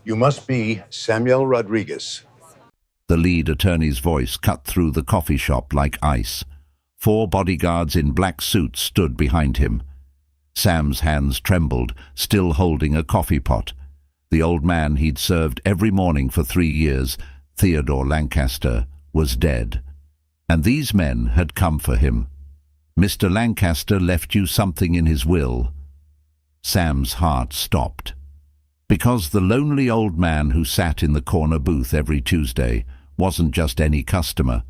You must be Samuel Rodriguez. The lead attorney's voice cut through the coffee shop like ice. 4 bodyguards in black suits stood behind him. Sam's hands trembled, still holding a coffee pot. The old man he'd served every morning for 3 years, Theodore Lancaster, was dead. And these men had come for him. "Mr. Lancaster left you something in his will." Sam's heart stopped. Because the lonely old man who sat in the corner booth every Tuesday wasn't just any customer.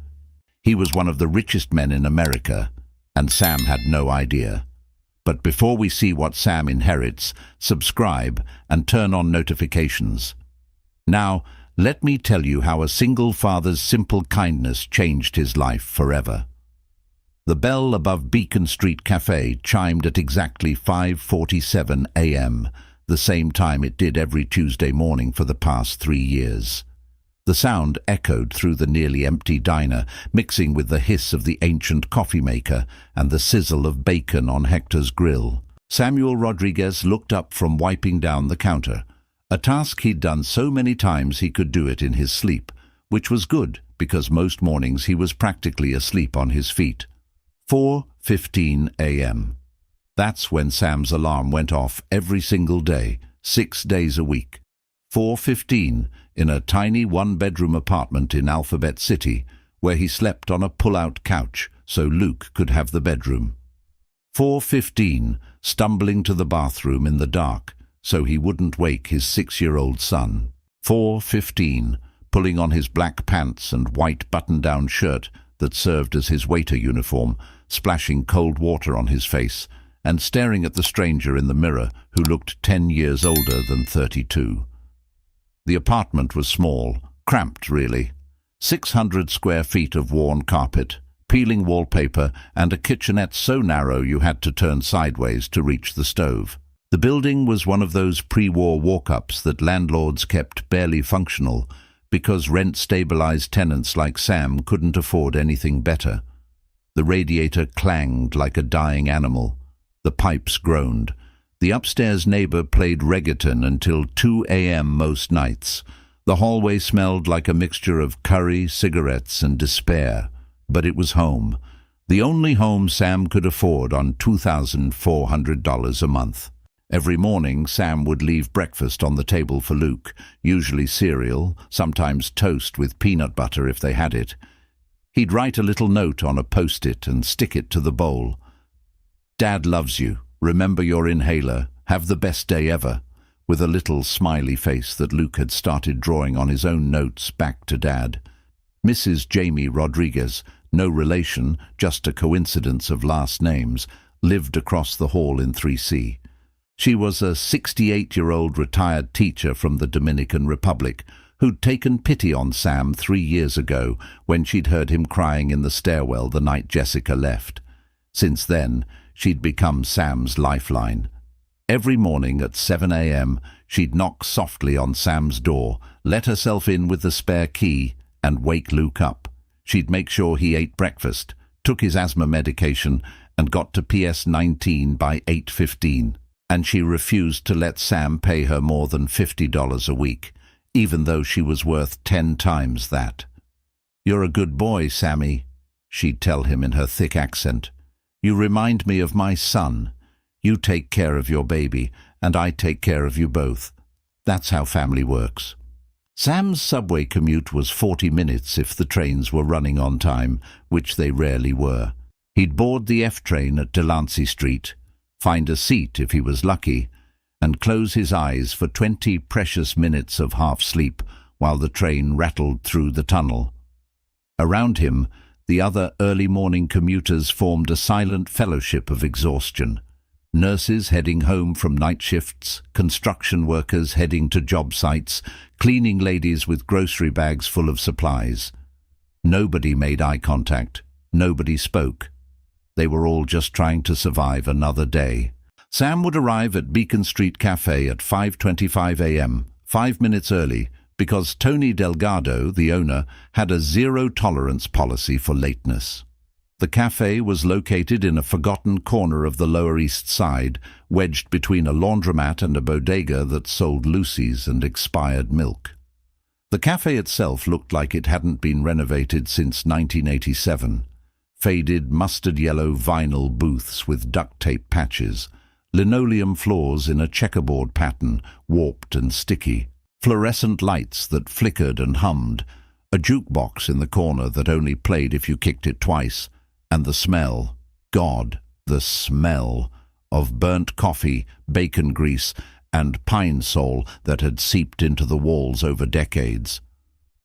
He was one of the richest men in America, and Sam had no idea. But before we see what Sam inherits, subscribe and turn on notifications. Now, let me tell you how a single father's simple kindness changed his life forever. The bell above Beacon Street Cafe chimed at exactly 5:47 a.m., the same time it did every Tuesday morning for the past 3 years. The sound echoed through the nearly empty diner, mixing with the hiss of the ancient coffee maker and the sizzle of bacon on Hector's grill. Samuel Rodriguez looked up from wiping down the counter, a task he'd done so many times he could do it in his sleep, which was good because most mornings he was practically asleep on his feet. 4:15 a.m. That's when Sam's alarm went off every single day, 6 days a week. 4:15 in a tiny one-bedroom apartment in Alphabet City, where he slept on a pull-out couch so Luke could have the bedroom. 4:15 stumbling to the bathroom in the dark so he wouldn't wake his 6-year-old son. 4:15 pulling on his black pants and white button-down shirt that served as his waiter uniform, splashing cold water on his face, and staring at the stranger in the mirror who looked 10 years older than 32. The apartment was small, cramped really. 600 square feet of worn carpet, peeling wallpaper, and a kitchenette so narrow you had to turn sideways to reach the stove. The building was one of those pre-war walk-ups that landlords kept barely functional because rent-stabilized tenants like Sam couldn't afford anything better. The radiator clanged like a dying animal. The pipes groaned. The upstairs neighbor played reggaeton until 2 a.m. most nights. The hallway smelled like a mixture of curry, cigarettes, and despair. But it was home. The only home Sam could afford on $2,400 a month. Every morning, Sam would leave breakfast on the table for Luke, usually cereal, sometimes toast with peanut butter if they had it. He'd write a little note on a post-it and stick it to the bowl. "Dad loves you. Remember your inhaler. Have the best day ever," with a little smiley face that Luke had started drawing on his own notes back to Dad. Mrs. Jamie Rodriguez, no relation, just a coincidence of last names, lived across the hall in 3C. She was a 68-year-old retired teacher from the Dominican Republic who'd taken pity on Sam 3 years ago when she'd heard him crying in the stairwell the night Jessica left. Since then, she'd become Sam's lifeline. Every morning at 7 a.m., she'd knock softly on Sam's door, let herself in with the spare key, and wake Luke up. She'd make sure he ate breakfast, took his asthma medication, and got to PS 19 by 8:15. And she refused to let Sam pay her more than $50 a week, even though she was worth 10 times that. "You're a good boy, Sammy," she'd tell him in her thick accent. "You remind me of my son. You take care of your baby, and I take care of you both. That's how family works." Sam's subway commute was 40 minutes if the trains were running on time, which they rarely were. He'd board the F train at Delancey Street, find a seat if he was lucky, and close his eyes for 20 precious minutes of half-sleep while the train rattled through the tunnel. Around him, the other early-morning commuters formed a silent fellowship of exhaustion. Nurses heading home from night shifts, construction workers heading to job sites, cleaning ladies with grocery bags full of supplies. Nobody made eye contact. Nobody spoke. They were all just trying to survive another day. Sam would arrive at Beacon Street Cafe at 5:25 a.m., 5 minutes early, because Tony Delgado, the owner, had a zero-tolerance policy for lateness. The cafe was located in a forgotten corner of the Lower East Side, wedged between a laundromat and a bodega that sold Lucy's and expired milk. The cafe itself looked like it hadn't been renovated since 1987. Faded mustard-yellow vinyl booths with duct tape patches, linoleum floors in a checkerboard pattern, warped and sticky, fluorescent lights that flickered and hummed, a jukebox in the corner that only played if you kicked it twice, and the smell, God, the smell, of burnt coffee, bacon grease, and pine sol that had seeped into the walls over decades.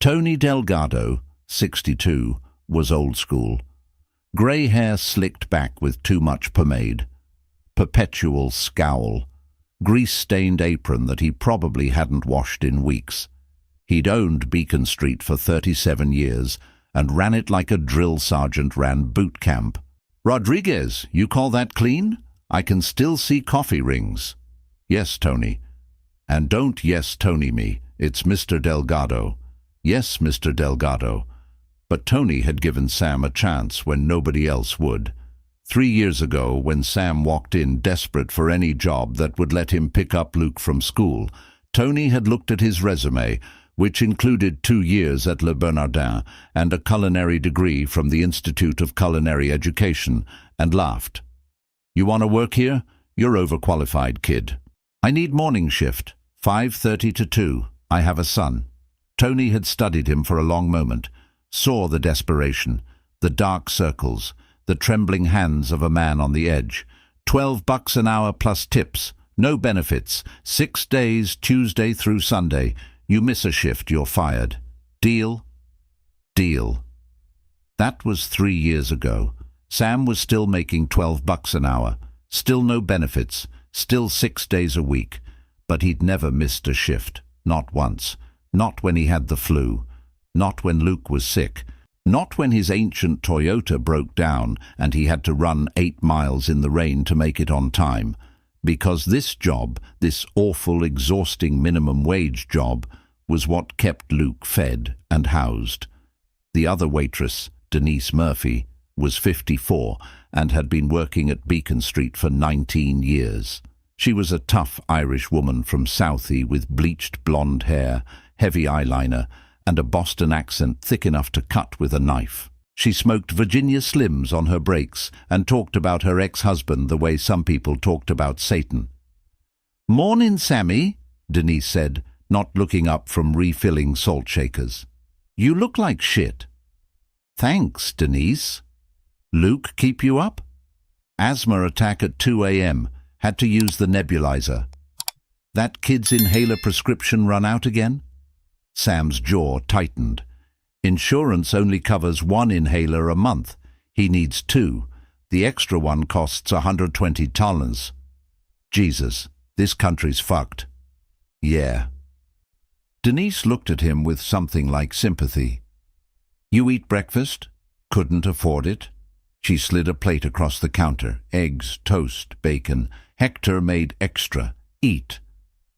Tony Delgado, 62, was old school. Grey hair slicked back with too much pomade. Perpetual scowl. Grease-stained apron that he probably hadn't washed in weeks. He'd owned Beacon Street for 37 years and ran it like a drill sergeant ran boot camp. "Rodriguez, you call that clean? I can still see coffee rings." "Yes, Tony." "And don't yes Tony me. It's Mr. Delgado." "Yes, Mr. Delgado." But Tony had given Sam a chance when nobody else would. 3 years ago, when Sam walked in desperate for any job that would let him pick up Luke from school, Tony had looked at his resume, which included 2 years at Le Bernardin and a culinary degree from the Institute of Culinary Education, and laughed. "You want to work here? You're overqualified, kid. I need morning shift, 5:30 to 2. I have a son." Tony had studied him for a long moment, saw the desperation, the dark circles, the trembling hands of a man on the edge. $12 an hour plus tips, no benefits, 6 days, Tuesday through Sunday. You miss a shift, you're fired. Deal? Deal. That was 3 years ago. Sam was still making $12 an hour, still no benefits, still 6 days a week. But he'd never missed a shift, not once. Not when he had the flu. Not when Luke was sick. Not when his ancient Toyota broke down and he had to run 8 miles in the rain to make it on time. Because this job, this awful, exhausting minimum wage job, was what kept Luke fed and housed. The other waitress, Denise Murphy, was 54 and had been working at Beacon Street for 19 years. She was a tough Irish woman from Southie with bleached blonde hair, heavy eyeliner, and a Boston accent thick enough to cut with a knife. She smoked Virginia Slims on her breaks and talked about her ex-husband the way some people talked about Satan. "Mornin', Sammy," Denise said, not looking up from refilling salt shakers. "You look like shit." "Thanks, Denise." "Luke keep you up?" "Asthma attack at 2 a.m. Had to use the nebulizer." "That kid's inhaler prescription run out again?" Sam's jaw tightened. "Insurance only covers 1 inhaler a month. He needs 2. The extra one costs $120. Jesus, this country's fucked." "Yeah." Denise looked at him with something like sympathy. "You eat breakfast? Couldn't afford it?" She slid a plate across the counter. Eggs, toast, bacon. Hector made extra. "Eat."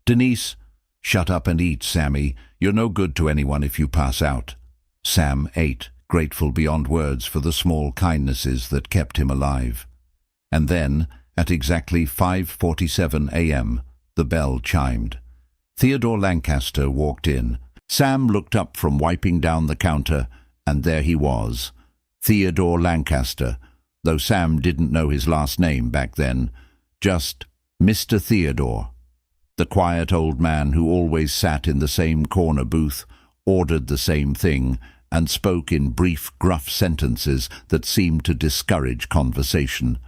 Denise, "Shut up and eat, Sammy. You're no good to anyone if you pass out." Sam ate, grateful beyond words for the small kindnesses that kept him alive. And then, at exactly 5:47 a.m., the bell chimed. Theodore Lancaster walked in. Sam looked up from wiping down the counter, and there he was. Theodore Lancaster, though Sam didn't know his last name back then. Just Mr. Theodore. The quiet old man who always sat in the same corner booth, ordered the same thing, and spoke in brief, gruff sentences that seemed to discourage conversation.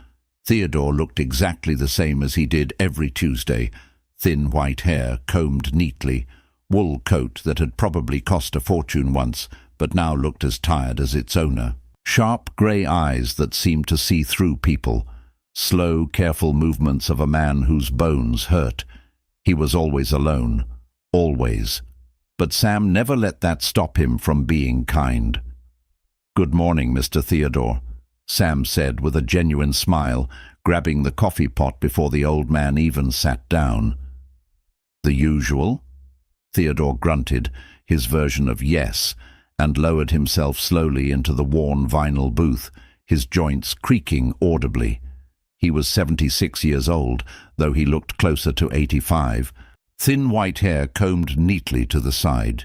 Theodore looked exactly the same as he did every Tuesday. Thin white hair, combed neatly, wool coat that had probably cost a fortune once, but now looked as tired as its owner. Sharp grey eyes that seemed to see through people. Slow, careful movements of a man whose bones hurt. He was always alone. Always. But Sam never let that stop him from being kind. "Good morning, Mr. Theodore," Sam said with a genuine smile, grabbing the coffee pot before the old man even sat down. "The usual?" Theodore grunted, his version of yes, and lowered himself slowly into the worn vinyl booth, his joints creaking audibly. He was 76 years old, though he looked closer to 85. Thin white hair combed neatly to the side.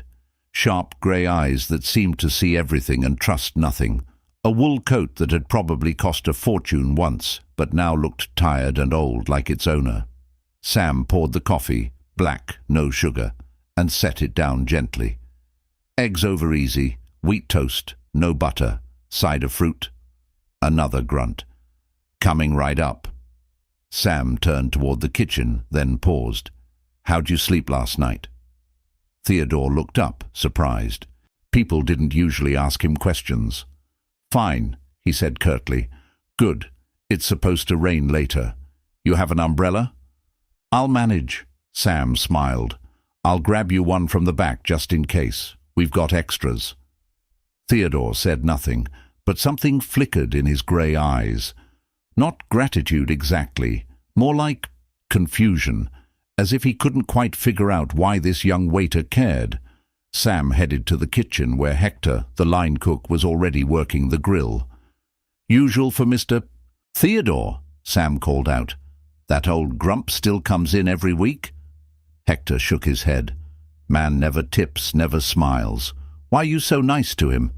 Sharp grey eyes that seemed to see everything and trust nothing. A wool coat that had probably cost a fortune once, but now looked tired and old like its owner. Sam poured the coffee, black, no sugar, and set it down gently. Eggs over easy, wheat toast, no butter, cider fruit. Another grunt. Coming right up. Sam turned toward the kitchen, then paused. How'd you sleep last night? Theodore looked up, surprised. People didn't usually ask him questions. Fine, he said curtly. Good. It's supposed to rain later. You have an umbrella? I'll manage, Sam smiled. I'll grab you one from the back just in case. We've got extras. Theodore said nothing, but something flickered in his grey eyes. Not gratitude exactly, more like confusion, as if he couldn't quite figure out why this young waiter cared. Sam headed to the kitchen where Hector, the line cook, was already working the grill. Usual for Mr. Theodore, Sam called out. That old grump still comes in every week? Hector shook his head. Man never tips, never smiles. Why are you so nice to him?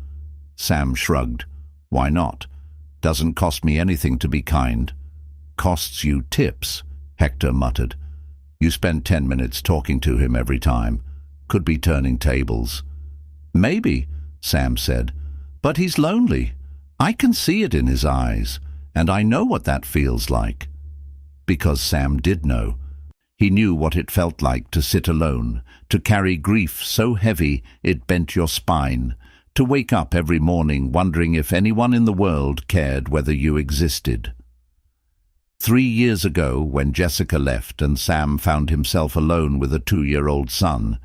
Sam shrugged. Why not? Doesn't cost me anything to be kind. Costs you tips, Hector muttered. You spend 10 minutes talking to him every time. Could be turning tables. Maybe, Sam said, but he's lonely. I can see it in his eyes, and I know what that feels like. Because Sam did know. He knew what it felt like to sit alone, to carry grief so heavy it bent your spine, to wake up every morning wondering if anyone in the world cared whether you existed. 3 years ago, when Jessica left and Sam found himself alone with a 2-year-old son,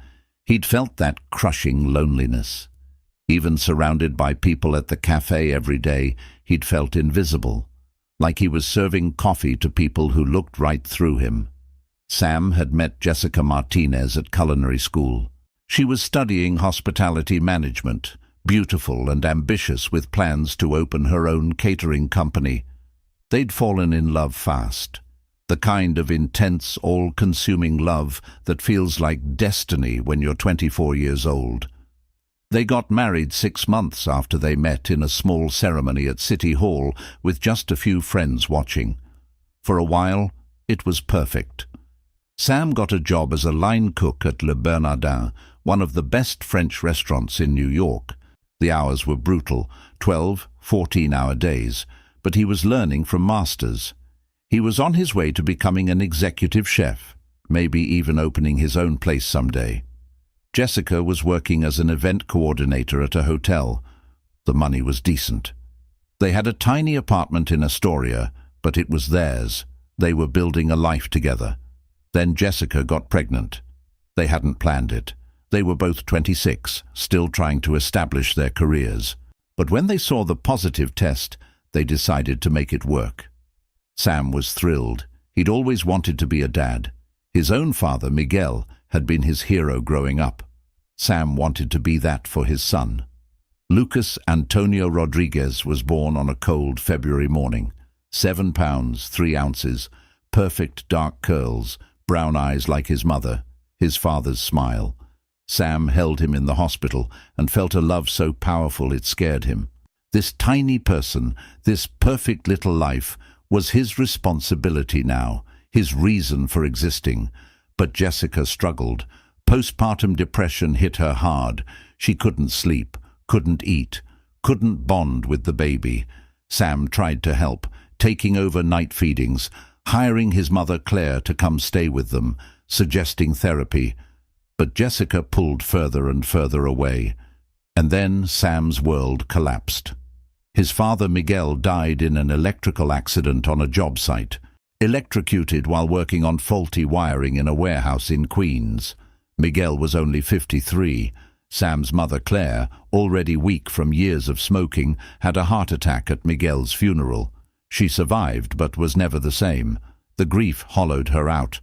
he'd felt that crushing loneliness. Even surrounded by people at the cafe every day, he'd felt invisible, like he was serving coffee to people who looked right through him. Sam had met Jessica Martinez at culinary school. She was studying hospitality management, beautiful and ambitious with plans to open her own catering company. They'd fallen in love fast. The kind of intense, all-consuming love that feels like destiny when you're 24 years old. They got married 6 months after they met in a small ceremony at City Hall with just a few friends watching. For a while, it was perfect. Sam got a job as a line cook at Le Bernardin, one of the best French restaurants in New York. The hours were brutal, 12, 14-hour days, but he was learning from masters. He was on his way to becoming an executive chef, maybe even opening his own place someday. Jessica was working as an event coordinator at a hotel. The money was decent. They had a tiny apartment in Astoria, but it was theirs. They were building a life together. Then Jessica got pregnant. They hadn't planned it. They were both 26, still trying to establish their careers. But when they saw the positive test, they decided to make it work. Sam was thrilled. He'd always wanted to be a dad. His own father, Miguel, had been his hero growing up. Sam wanted to be that for his son. Lucas Antonio Rodriguez was born on a cold February morning. 7 pounds, 3 ounces, perfect dark curls, brown eyes like his mother, his father's smile. Sam held him in the hospital and felt a love so powerful it scared him. This tiny person, this perfect little life, was his responsibility now, his reason for existing. But Jessica struggled. Postpartum depression hit her hard. She couldn't sleep, couldn't eat, couldn't bond with the baby. Sam tried to help, taking over night feedings, hiring his mother Claire to come stay with them, suggesting therapy. But Jessica pulled further and further away. And then Sam's world collapsed. His father Miguel died in an electrical accident on a job site, electrocuted while working on faulty wiring in a warehouse in Queens. Miguel was only 53. Sam's mother Claire, already weak from years of smoking, had a heart attack at Miguel's funeral. She survived but was never the same. The grief hollowed her out.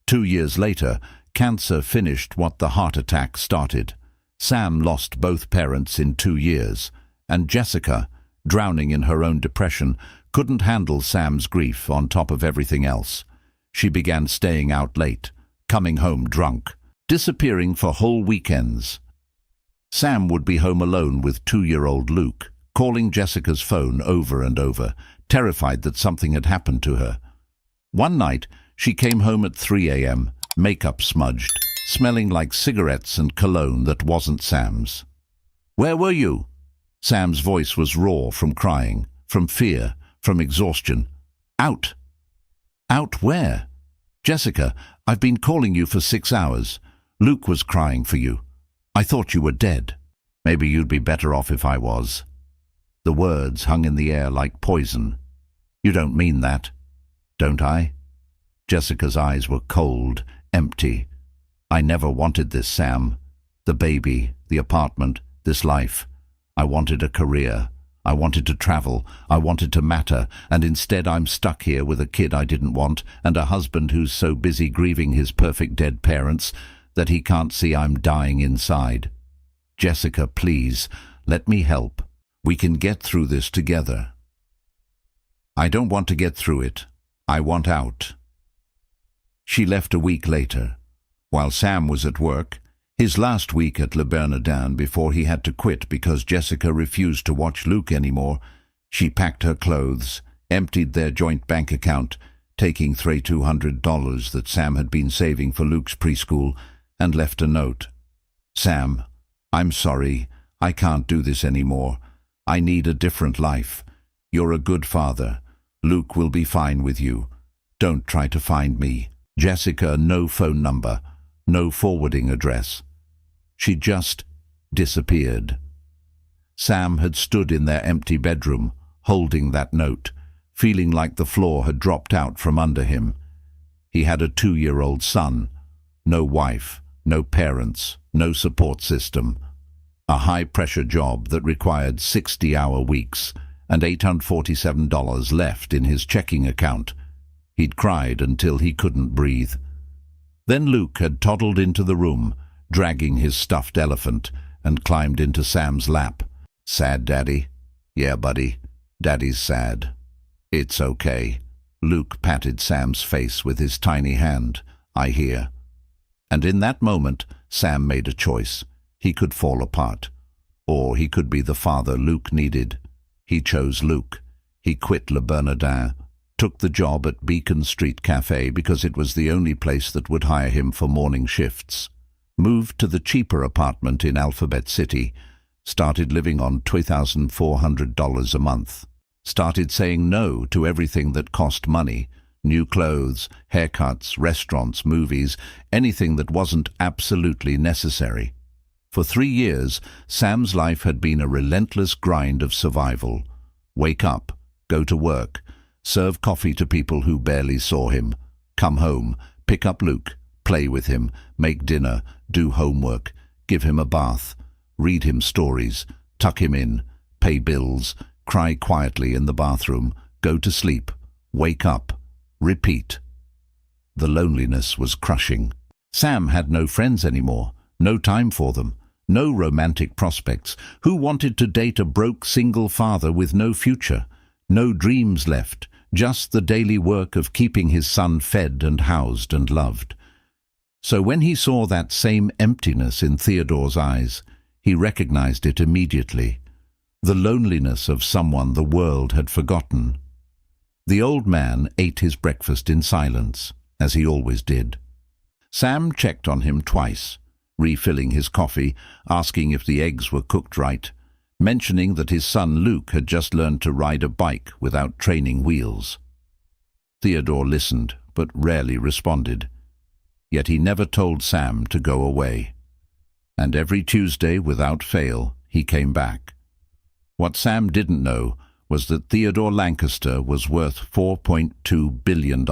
2 years later, cancer finished what the heart attack started. Sam lost both parents in 2 years, and Jessica, drowning in her own depression, couldn't handle Sam's grief on top of everything else. She began staying out late, coming home drunk, disappearing for whole weekends. Sam would be home alone with 2-year-old Luke, calling Jessica's phone over and over, terrified that something had happened to her. One night, she came home at 3 a.m., makeup smudged, smelling like cigarettes and cologne that wasn't Sam's. "Where were you?" Sam's voice was raw from crying, from fear, from exhaustion. "Out." "Out where?" "Jessica, I've been calling you for 6 hours. Luke was crying for you. I thought you were dead." "Maybe you'd be better off if I was." The words hung in the air like poison. "You don't mean that." "Don't I?" Jessica's eyes were cold, empty. "I never wanted this, Sam. The baby, the apartment, this life. I wanted a career. I wanted to travel. I wanted to matter. And instead I'm stuck here with a kid I didn't want and a husband who's so busy grieving his perfect dead parents that he can't see I'm dying inside. Jessica, please, let me help. We can get through this together." "I don't want to get through it. I want out." She left a week later. While Sam was at work, his last week at Le Bernardin before he had to quit because Jessica refused to watch Luke anymore, she packed her clothes, emptied their joint bank account, taking $3,200 that Sam had been saving for Luke's preschool, and left a note. "Sam, I'm sorry. I can't do this anymore. I need a different life. You're a good father. Luke will be fine with you. Don't try to find me." Jessica, no phone number, no forwarding address. She just disappeared. Sam had stood in their empty bedroom, holding that note, feeling like the floor had dropped out from under him. He had a 2-year-old son, no wife, no parents, no support system, a high-pressure job that required 60-hour weeks, and $847 left in his checking account. He'd cried until he couldn't breathe. Then Luke had toddled into the room, dragging his stuffed elephant, and climbed into Sam's lap. "Sad, Daddy?" "Yeah, buddy. Daddy's sad." "It's okay." Luke patted Sam's face with his tiny hand. "I hear." And in that moment, Sam made a choice. He could fall apart, or he could be the father Luke needed. He chose Luke. He quit Le Bernardin, took the job at Beacon Street Cafe because it was the only place that would hire him for morning shifts, moved to the cheaper apartment in Alphabet City, started living on $2,400 a month, started saying no to everything that cost money, new clothes, haircuts, restaurants, movies, anything that wasn't absolutely necessary. For 3 years, Sam's life had been a relentless grind of survival. Wake up, go to work, serve coffee to people who barely saw him, come home, pick up Luke, play with him, make dinner, do homework, give him a bath, read him stories, tuck him in, pay bills, cry quietly in the bathroom, go to sleep, wake up, repeat. The loneliness was crushing. Sam had no friends anymore, no time for them, no romantic prospects. Who wanted to date a broke single father with no future? No dreams left, just the daily work of keeping his son fed and housed and loved. So when he saw that same emptiness in Theodore's eyes, he recognized it immediately. The loneliness of someone the world had forgotten. The old man ate his breakfast in silence, as he always did. Sam checked on him twice, refilling his coffee, asking if the eggs were cooked right, mentioning that his son Luke had just learned to ride a bike without training wheels. Theodore listened, but rarely responded. Yet he never told Sam to go away. And every Tuesday, without fail, he came back. What Sam didn't know was that Theodore Lancaster was worth $4.2 billion.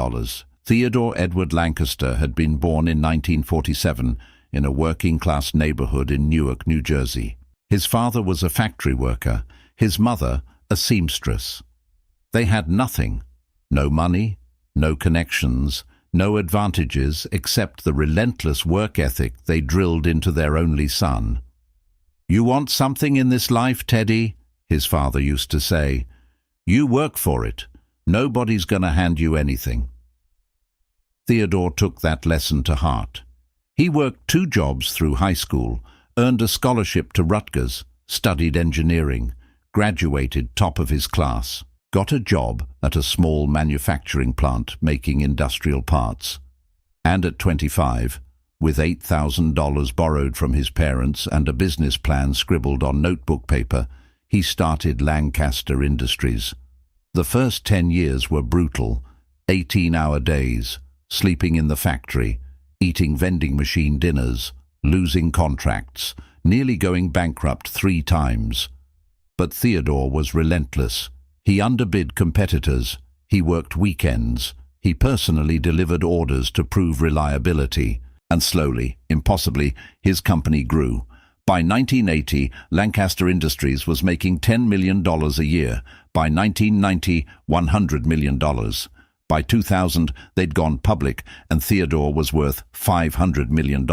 Theodore Edward Lancaster had been born in 1947 in a working-class neighborhood in Newark, New Jersey. His father was a factory worker, his mother a seamstress. They had nothing, no money, no connections, no advantages except the relentless work ethic they drilled into their only son. "You want something in this life, Teddy?" his father used to say. "You work for it. Nobody's gonna hand you anything. Theodore took that lesson to heart. He worked 2 jobs through high school, earned a scholarship to Rutgers, studied engineering, graduated top of his class, got a job at a small manufacturing plant making industrial parts. And at 25, with $8,000 borrowed from his parents and a business plan scribbled on notebook paper, he started Lancaster Industries. The first 10 years were brutal, 18-hour days, sleeping in the factory, eating vending machine dinners, losing contracts, nearly going bankrupt 3 times. But Theodore was relentless. He underbid competitors, he worked weekends, he personally delivered orders to prove reliability, and slowly, impossibly, his company grew. By 1980, Lancaster Industries was making $10 million a year. By 1990, $100 million. By 2000, they'd gone public, and Theodore was worth $500 million.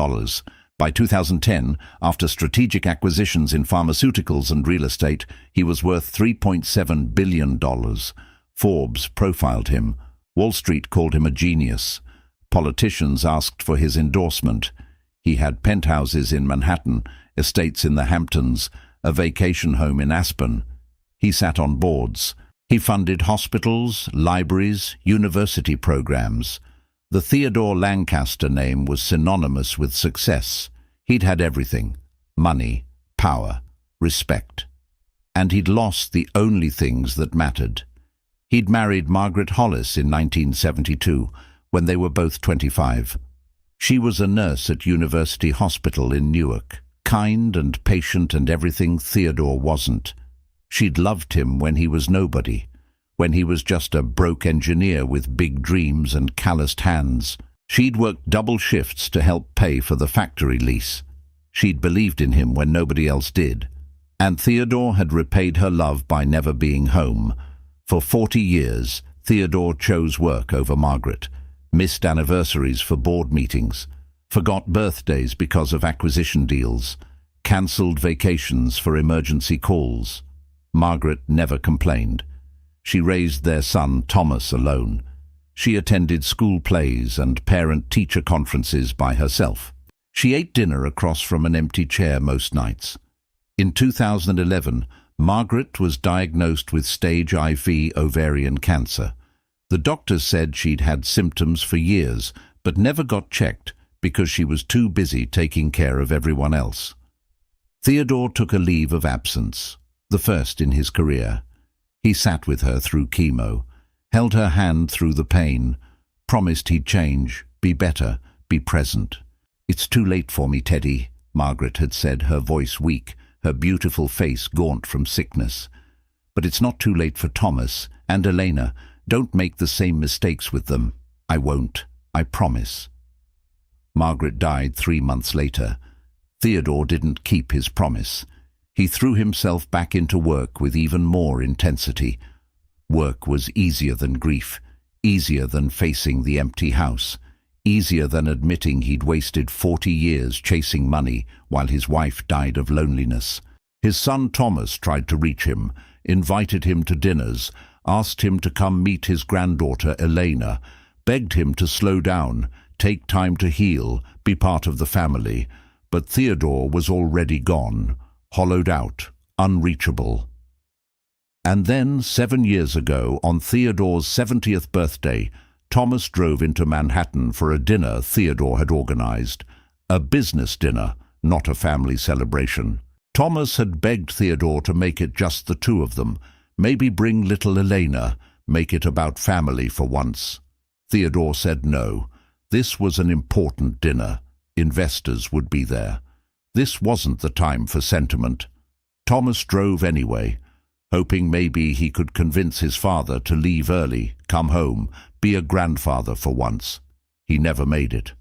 By 2010, after strategic acquisitions in pharmaceuticals and real estate, he was worth $3.7 billion. Forbes profiled him. Wall Street called him a genius. Politicians asked for his endorsement. He had penthouses in Manhattan, estates in the Hamptons, a vacation home in Aspen. He sat on boards. He funded hospitals, libraries, university programs. The Theodore Lancaster name was synonymous with success. He'd had everything: money, power, respect. And he'd lost the only things that mattered. He'd married Margaret Hollis in 1972, when they were both 25. She was a nurse at University Hospital in Newark, kind and patient and everything Theodore wasn't. She'd loved him when he was nobody, when he was just a broke engineer with big dreams and calloused hands. She'd worked double shifts to help pay for the factory lease. She'd believed in him when nobody else did. And Theodore had repaid her love by never being home. For 40 years, Theodore chose work over Margaret, missed anniversaries for board meetings, forgot birthdays because of acquisition deals, cancelled vacations for emergency calls. Margaret never complained. She raised their son Thomas alone. She attended school plays and parent-teacher conferences by herself. She ate dinner across from an empty chair most nights. In 2011, Margaret was diagnosed with stage IV ovarian cancer. The doctors said she'd had symptoms for years, but never got checked because she was too busy taking care of everyone else. Theodore took a leave of absence, the first in his career. He sat with her through chemo, held her hand through the pain, promised he'd change, be better, be present. "It's too late for me, Teddy," Margaret had said, her voice weak, her beautiful face gaunt from sickness. "But it's not too late for Thomas and Elena. Don't make the same mistakes with them." "I won't. I promise." Margaret died 3 months later. Theodore didn't keep his promise. He threw himself back into work with even more intensity. Work was easier than grief, easier than facing the empty house, easier than admitting he'd wasted 40 years chasing money while his wife died of loneliness. His son Thomas tried to reach him, invited him to dinners, asked him to come meet his granddaughter Elena, begged him to slow down, take time to heal, be part of the family. But Theodore was already gone, hollowed out, unreachable. And then, 7 years ago, on Theodore's 70th birthday, Thomas drove into Manhattan for a dinner Theodore had organized. A business dinner, not a family celebration. Thomas had begged Theodore to make it just the 2 of them, maybe bring little Elena, make it about family for once. Theodore said no. This was an important dinner. Investors would be there. This wasn't the time for sentiment. Thomas drove anyway, hoping maybe he could convince his father to leave early, come home, be a grandfather for once. He never made it.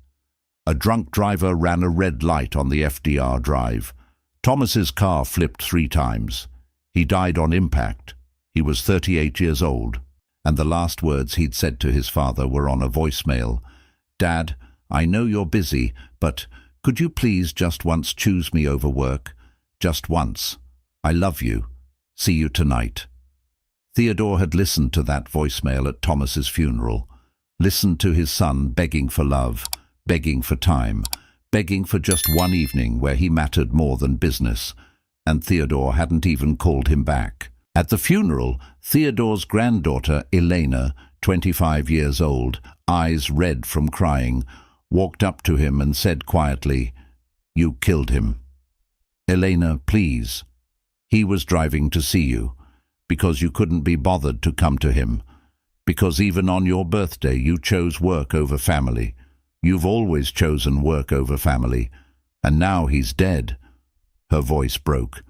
A drunk driver ran a red light on the FDR drive. Thomas's car flipped 3 times. He died on impact. He was 38 years old, and the last words he'd said to his father were on a voicemail. "Dad, I know you're busy, but could you please just once choose me over work? Just once. I love you. See you tonight." Theodore had listened to that voicemail at Thomas's funeral, listened to his son begging for love, begging for time, begging for just one evening where he mattered more than business, and Theodore hadn't even called him back. At the funeral, Theodore's granddaughter, Elena, 25 years old, eyes red from crying, walked up to him and said quietly, "You killed him." "Elena, please. He was driving to see you, because you couldn't be bothered to come to him, because even on your birthday you chose work over family. You've always chosen work over family, and now he's dead." Her voice broke.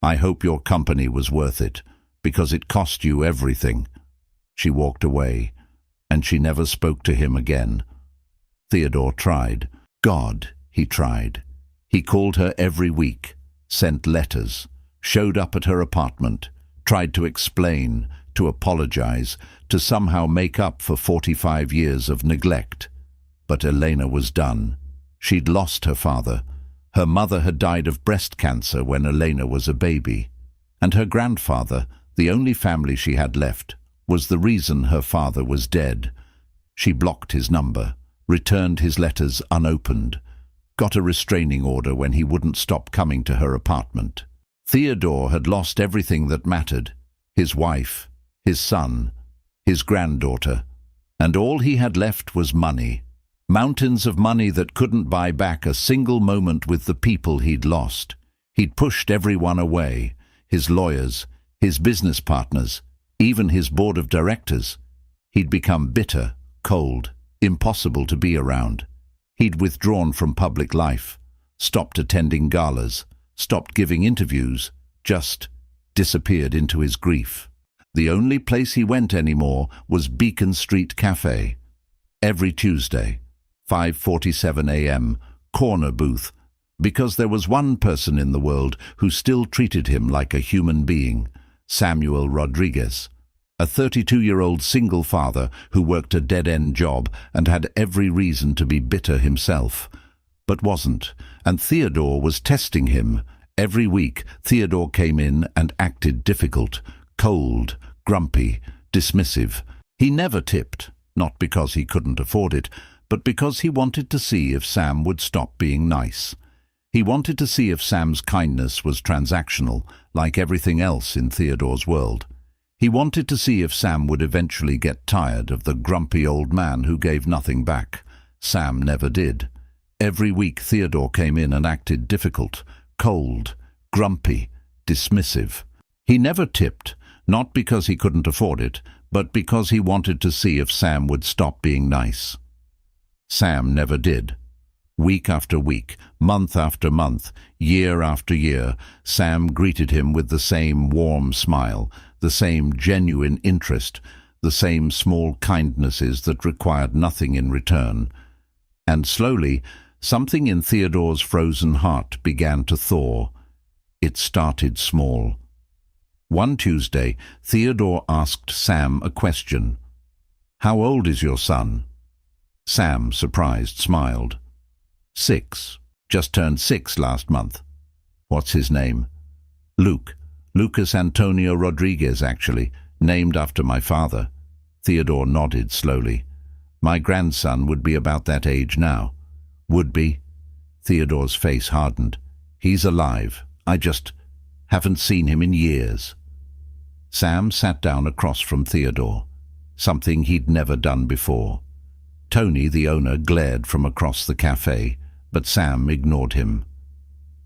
"I hope your company was worth it, because it cost you everything." She walked away, and she never spoke to him again. Theodore tried. God, he tried. He called her every week, sent letters, showed up at her apartment, tried to explain, to apologize, to somehow make up for 45 years of neglect. But Elena was done. She'd lost her father. Her mother had died of breast cancer when Elena was a baby. And her grandfather, the only family she had left, was the reason her father was dead. She blocked his number, returned his letters unopened, got a restraining order when he wouldn't stop coming to her apartment. Theodore had lost everything that mattered: his wife, his son, his granddaughter, and all he had left was money. Mountains of money that couldn't buy back a single moment with the people he'd lost. He'd pushed everyone away, his lawyers, his business partners, even his board of directors. He'd become bitter, cold, impossible to be around. He'd withdrawn from public life, stopped attending galas, stopped giving interviews, just disappeared into his grief. The only place he went anymore was Beacon Street Cafe. Every Tuesday, 5:47 a.m., corner booth, because there was one person in the world who still treated him like a human being: Samuel Rodriguez, a 32-year-old single father who worked a dead-end job and had every reason to be bitter himself, but wasn't, and Theodore was testing him. Every week, Theodore came in and acted difficult, cold, grumpy, dismissive. He never tipped, not because he couldn't afford it, but because he wanted to see if Sam would stop being nice. He wanted to see if Sam's kindness was transactional, like everything else in Theodore's world. He wanted to see if Sam would eventually get tired of the grumpy old man who gave nothing back. Sam never did. Every week Theodore came in and acted difficult, cold, grumpy, dismissive. He never tipped, not because he couldn't afford it, but because he wanted to see if Sam would stop being nice. Sam never did. Week after week, month after month, year after year, Sam greeted him with the same warm smile, the same genuine interest, the same small kindnesses that required nothing in return. And slowly, something in Theodore's frozen heart began to thaw. It started small. One Tuesday, Theodore asked Sam a question. "How old is your son?" Sam, surprised, smiled. 6. Just turned 6 last month." "What's his name?" "Luke. Lucas Antonio Rodriguez, actually, named after my father." Theodore nodded slowly. "My grandson would be about that age now." "Would be?" Theodore's face hardened. "He's alive. I just haven't seen him in years." Sam sat down across from Theodore, something he'd never done before. Tony, the owner, glared from across the cafe, but Sam ignored him.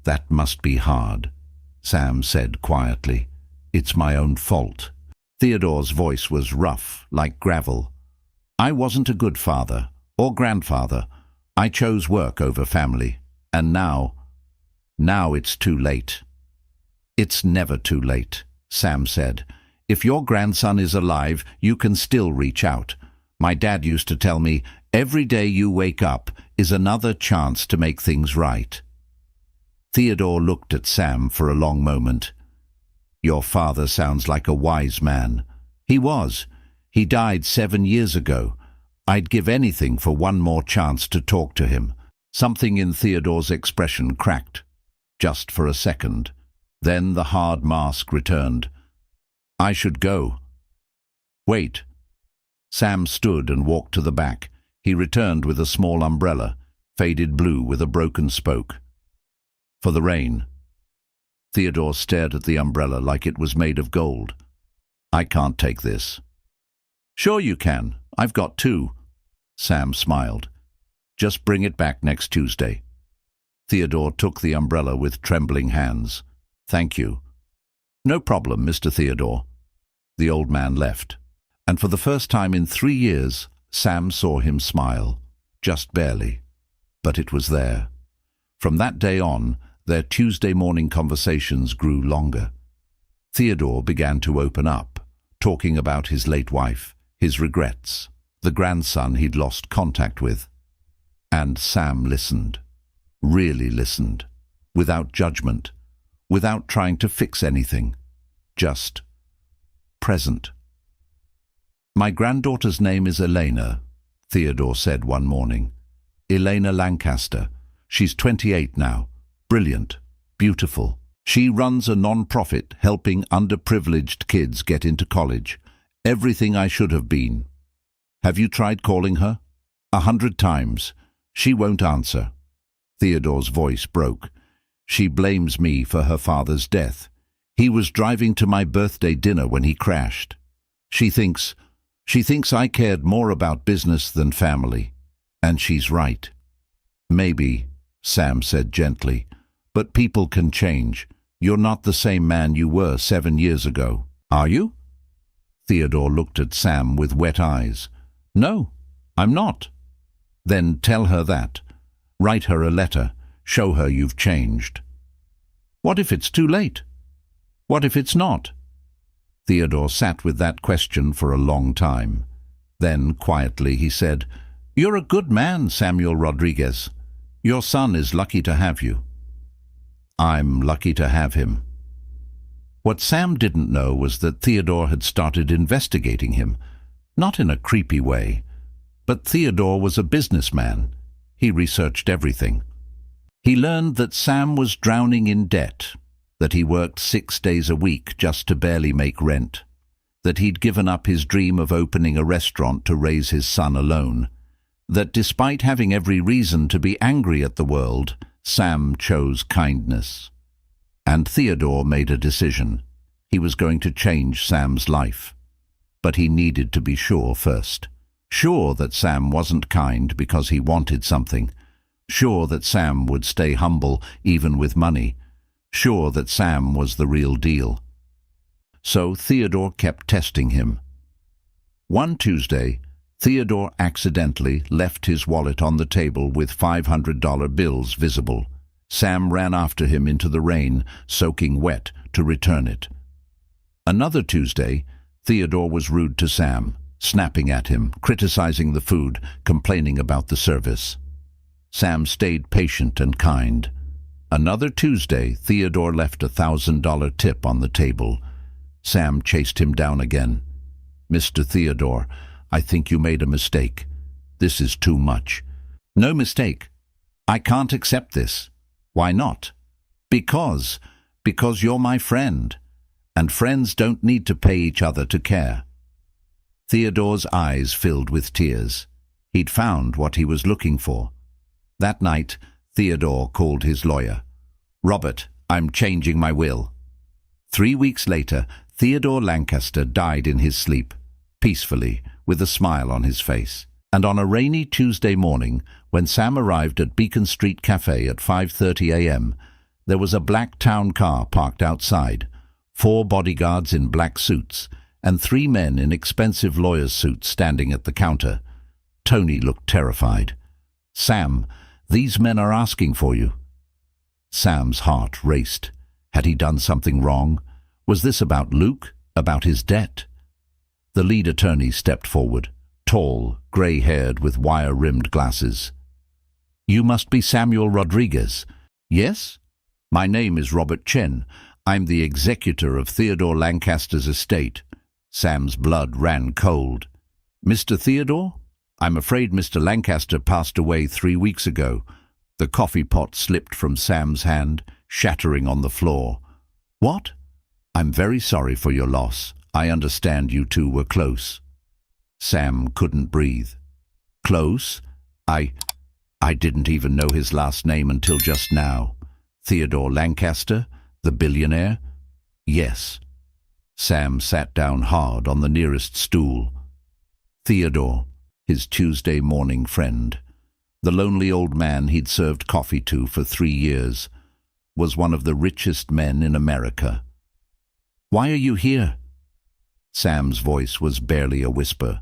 "That must be hard," Sam said quietly. "It's my own fault." Theodore's voice was rough, like gravel. "I wasn't a good father, or grandfather. I chose work over family. And now it's too late." "It's never too late," Sam said. "If your grandson is alive, you can still reach out. My dad used to tell me, every day you wake up is another chance to make things right." Theodore looked at Sam for a long moment. "Your father sounds like a wise man." "He was. He died 7 years ago. I'd give anything for one more chance to talk to him." Something in Theodore's expression cracked, just for a second. Then the hard mask returned. "I should go," Wait. Sam stood and walked to the back. He returned with a small umbrella, faded blue with a broken spoke. For the rain. Theodore stared at the umbrella like it was made of gold. I can't take this. Sure you can. I've got two. Sam smiled. Just bring it back next Tuesday. Theodore took the umbrella with trembling hands. Thank you. No problem, Mr. Theodore. The old man left. And for the first time in 3 years, Sam saw him smile. Just barely. But it was there. From that day on, their Tuesday morning conversations grew longer. Theodore began to open up, talking about his late wife, his regrets, the grandson he'd lost contact with. And Sam listened. Really listened. Without judgment. Without trying to fix anything. Just present. My granddaughter's name is Elena, Theodore said one morning. Elena Lancaster. She's 28 now. Brilliant. Beautiful. She runs a non-profit helping underprivileged kids get into college. Everything I should have been. Have you tried calling her? 100 times. She won't answer. Theodore's voice broke. She blames me for her father's death. He was driving to my birthday dinner when he crashed. She thinks I cared more about business than family. And she's right. Maybe, Sam said gently, but people can change. You're not the same man you were 7 years ago. Are you? Theodore looked at Sam with wet eyes. No, I'm not. Then tell her that. Write her a letter. Show her you've changed. What if it's too late? What if it's not? Theodore sat with that question for a long time. Then, quietly, he said, You're a good man, Samuel Rodriguez. Your son is lucky to have you. I'm lucky to have him. What Sam didn't know was that Theodore had started investigating him, not in a creepy way, but Theodore was a businessman. He researched everything. He learned that Sam was drowning in debt, that he worked 6 days a week just to barely make rent, that he'd given up his dream of opening a restaurant to raise his son alone, that despite having every reason to be angry at the world, Sam chose kindness. And Theodore made a decision. He was going to change Sam's life. But he needed to be sure first. Sure that Sam wasn't kind because he wanted something. Sure that Sam would stay humble even with money. Sure that Sam was the real deal. So Theodore kept testing him. One Tuesday, Theodore accidentally left his wallet on the table with $500 bills visible. Sam ran after him into the rain, soaking wet, to return it. Another Tuesday, Theodore was rude to Sam, snapping at him, criticizing the food, complaining about the service. Sam stayed patient and kind. Another Tuesday, Theodore left a $1,000 tip on the table. Sam chased him down again. Mr. Theodore, I think you made a mistake. This is too much. No mistake. I can't accept this. Why not? Because you're my friend. And friends don't need to pay each other to care. Theodore's eyes filled with tears. He'd found what he was looking for. That night, Theodore called his lawyer. Robert, I'm changing my will. 3 weeks later, Theodore Lancaster died in his sleep, peacefully, with a smile on his face. And on a rainy Tuesday morning, when Sam arrived at Beacon Street Cafe at 5:30 a.m., there was a black town car parked outside, 4 bodyguards in black suits, and 3 men in expensive lawyer's suits standing at the counter. Tony looked terrified. Sam, these men are asking for you. Sam's heart raced. Had he done something wrong? Was this about Luke? About his debt? The lead attorney stepped forward, tall, grey-haired with wire-rimmed glasses. You must be Samuel Rodriguez. Yes? My name is Robert Chen. I'm the executor of Theodore Lancaster's estate. Sam's blood ran cold. Mr. Theodore? I'm afraid Mr. Lancaster passed away 3 weeks ago. The coffee pot slipped from Sam's hand, shattering on the floor. What? I'm very sorry for your loss. I understand you two were close. Sam couldn't breathe. Close? I didn't even know his last name until just now. Theodore Lancaster, the billionaire? Yes. Sam sat down hard on the nearest stool. Theodore, his Tuesday morning friend, the lonely old man he'd served coffee to for 3 years, was one of the richest men in America. "Why are you here?" Sam's voice was barely a whisper.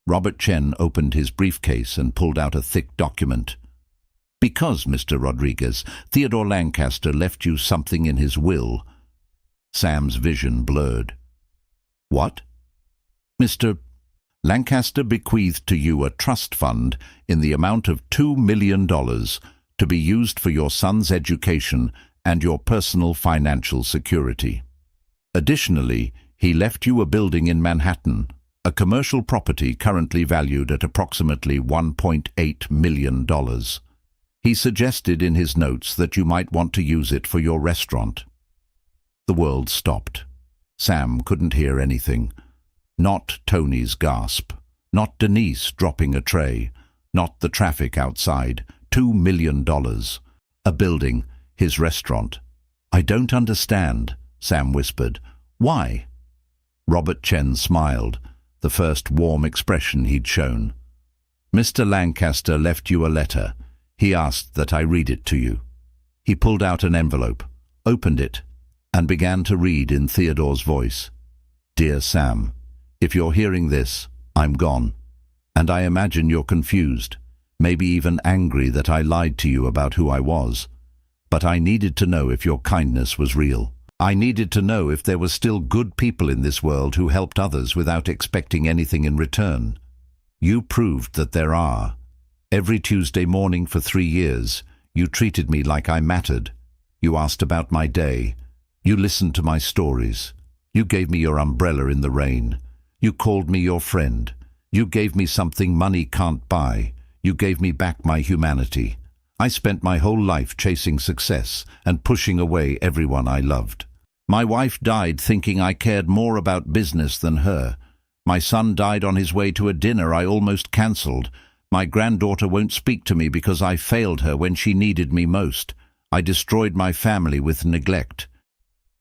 Robert Chen opened his briefcase and pulled out a thick document. "Because, Mr. Rodriguez, Theodore Lancaster left you something in his will." Sam's vision blurred. "What?" "Mr. Lancaster bequeathed to you a trust fund in the amount of $2 million to be used for your son's education and your personal financial security. Additionally, he left you a building in Manhattan, a commercial property currently valued at approximately $1.8 million. He suggested in his notes that you might want to use it for your restaurant." The world stopped. Sam couldn't hear anything. Not Tony's gasp, not Denise dropping a tray, not the traffic outside. $2 million. A building, his restaurant. "I don't understand," Sam whispered. "Why?" Robert Chen smiled, the first warm expression he'd shown. "Mr. Lancaster left you a letter. He asked that I read it to you." He pulled out an envelope, opened it, and began to read in Theodore's voice. "Dear Sam, if you're hearing this, I'm gone. And I imagine you're confused, maybe even angry that I lied to you about who I was. But I needed to know if your kindness was real. I needed to know if there were still good people in this world who helped others without expecting anything in return. You proved that there are. Every Tuesday morning for 3 years, you treated me like I mattered. You asked about my day. You listened to my stories. You gave me your umbrella in the rain. You called me your friend. You gave me something money can't buy. You gave me back my humanity. I spent my whole life chasing success and pushing away everyone I loved. My wife died thinking I cared more about business than her. My son died on his way to a dinner I almost cancelled. My granddaughter won't speak to me because I failed her when she needed me most. I destroyed my family with neglect.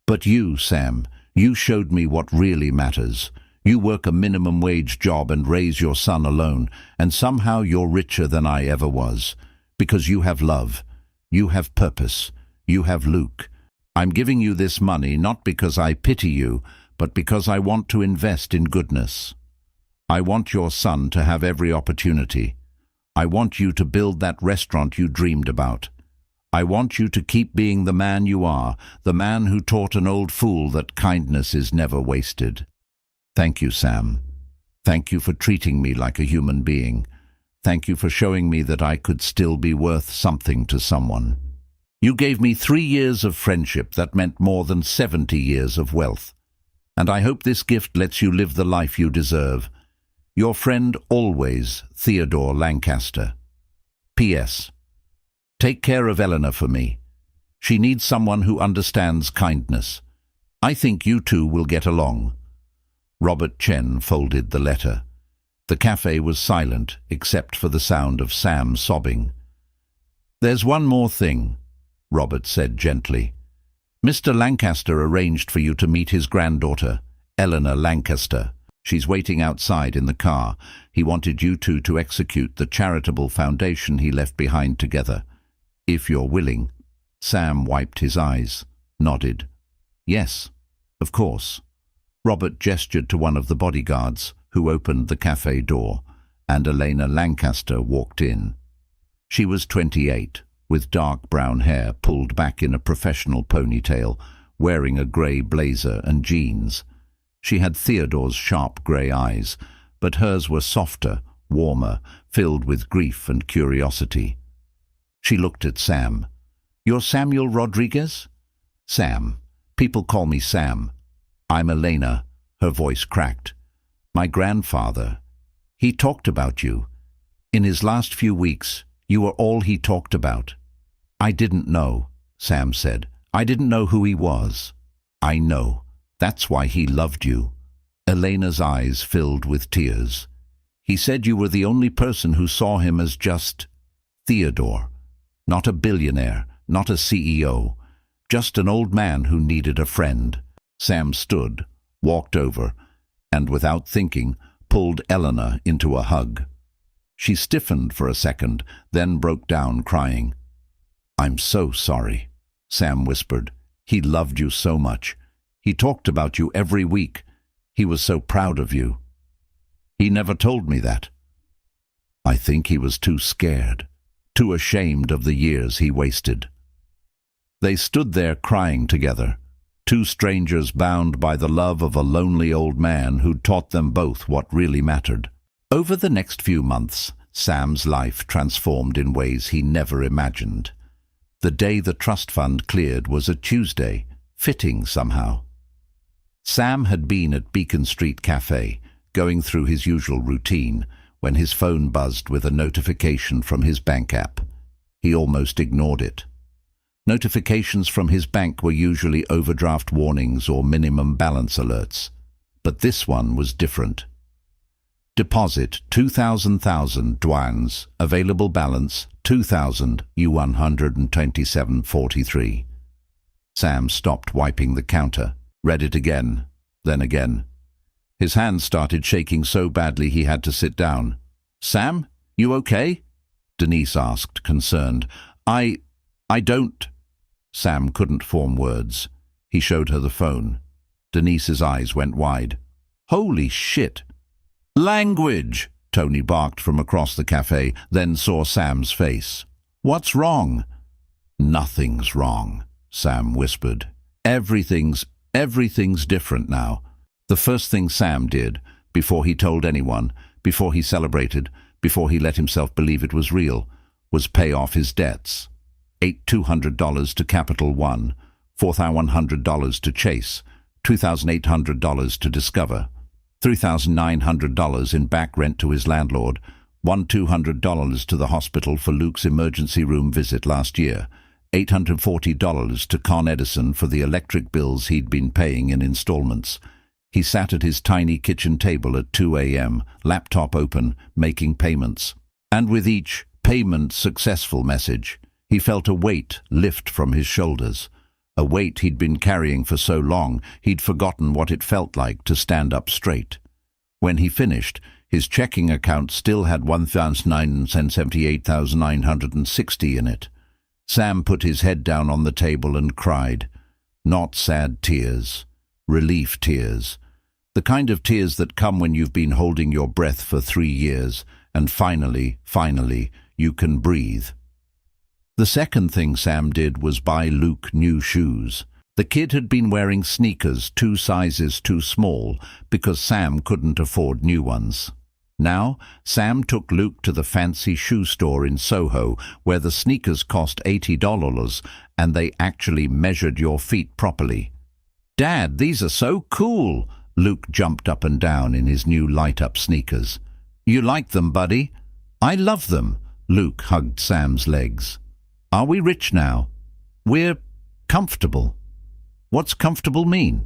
But you, Sam, you showed me what really matters. You work a minimum wage job and raise your son alone, and somehow you're richer than I ever was. Because you have love. You have purpose. You have Luke. I'm giving you this money not because I pity you, but because I want to invest in goodness. I want your son to have every opportunity. I want you to build that restaurant you dreamed about. I want you to keep being the man you are, the man who taught an old fool that kindness is never wasted. Thank you, Sam. Thank you for treating me like a human being. Thank you for showing me that I could still be worth something to someone. You gave me 3 years of friendship that meant more than 70 years of wealth. And I hope this gift lets you live the life you deserve. Your friend always, Theodore Lancaster. P.S. Take care of Eleanor for me. She needs someone who understands kindness. I think you two will get along. Robert Chen folded the letter. The cafe was silent, except for the sound of Sam sobbing. "There's one more thing," Robert said gently. "Mr. Lancaster arranged for you to meet his granddaughter, Eleanor Lancaster. She's waiting outside in the car. He wanted you two to execute the charitable foundation he left behind together. If you're willing." Sam wiped his eyes, nodded. "Yes, of course." Robert gestured to one of the bodyguards, who opened the cafe door, and Elena Lancaster walked in. She was 28, with dark brown hair pulled back in a professional ponytail, wearing a grey blazer and jeans. She had Theodore's sharp grey eyes, but hers were softer, warmer, filled with grief and curiosity. She looked at Sam. "You're Samuel Rodriguez?" "Sam. People call me Sam." "I'm Elena." Her voice cracked. "My grandfather. He talked about you. In his last few weeks, you were all he talked about." "I didn't know," Sam said. "I didn't know who he was." "I know. That's why he loved you." Elena's eyes filled with tears. He said you were the only person who saw him as just Theodore. Not a billionaire, not a CEO. Just an old man who needed a friend. Sam stood, walked over, and without thinking, pulled Eleanor into a hug. She stiffened for a second, then broke down crying. "I'm so sorry," Sam whispered. "He loved you so much. He talked about you every week. He was so proud of you." "He never told me that." "I think he was too scared, too ashamed of the years he wasted." They stood there crying together, two strangers bound by the love of a lonely old man who'd taught them both what really mattered. Over the next few months, Sam's life transformed in ways he never imagined. The day the trust fund cleared was a Tuesday, fitting somehow. Sam had been at Beacon Street Cafe, going through his usual routine, when his phone buzzed with a notification from his bank app. He almost ignored it. Notifications from his bank were usually overdraft warnings or minimum balance alerts, but this one was different. Deposit 2,000 yuans, available balance 2,127.43. Sam stopped wiping the counter, read it again, then again. His hands started shaking so badly he had to sit down. "Sam, you okay?" Denise asked, concerned. I don't..." Sam couldn't form words. He showed her the phone. Denise's eyes went wide. "Holy shit!" "Language!" Tony barked from across the cafe, then saw Sam's face. "What's wrong?" "Nothing's wrong," Sam whispered. Everything's different now." The first thing Sam did, before he told anyone, before he celebrated, before he let himself believe it was real, was pay off his debts. $8,200 to Capital One, $4,100 to Chase, $2,800 to Discover, $3,900 in back rent to his landlord, $1,200 to the hospital for Luke's emergency room visit last year, $840 to Con Edison for the electric bills he'd been paying in installments. He sat at his tiny kitchen table at 2 a.m., laptop open, making payments. And with each payment successful message, he felt a weight lift from his shoulders. A weight he'd been carrying for so long, he'd forgotten what it felt like to stand up straight. When he finished, his checking account still had $1,978,960 in it. Sam put his head down on the table and cried. Not sad tears, relief tears. The kind of tears that come when you've been holding your breath for 3 years, and finally, you can breathe. The second thing Sam did was buy Luke new shoes. The kid had been wearing sneakers 2 sizes too small because Sam couldn't afford new ones. Now, Sam took Luke to the fancy shoe store in Soho where the sneakers cost $80 and they actually measured your feet properly. "Dad, these are so cool!" Luke jumped up and down in his new light-up sneakers. "You like them, buddy?" "I love them." Luke hugged Sam's legs. "Are we rich now?" "We're comfortable." "What's comfortable mean?"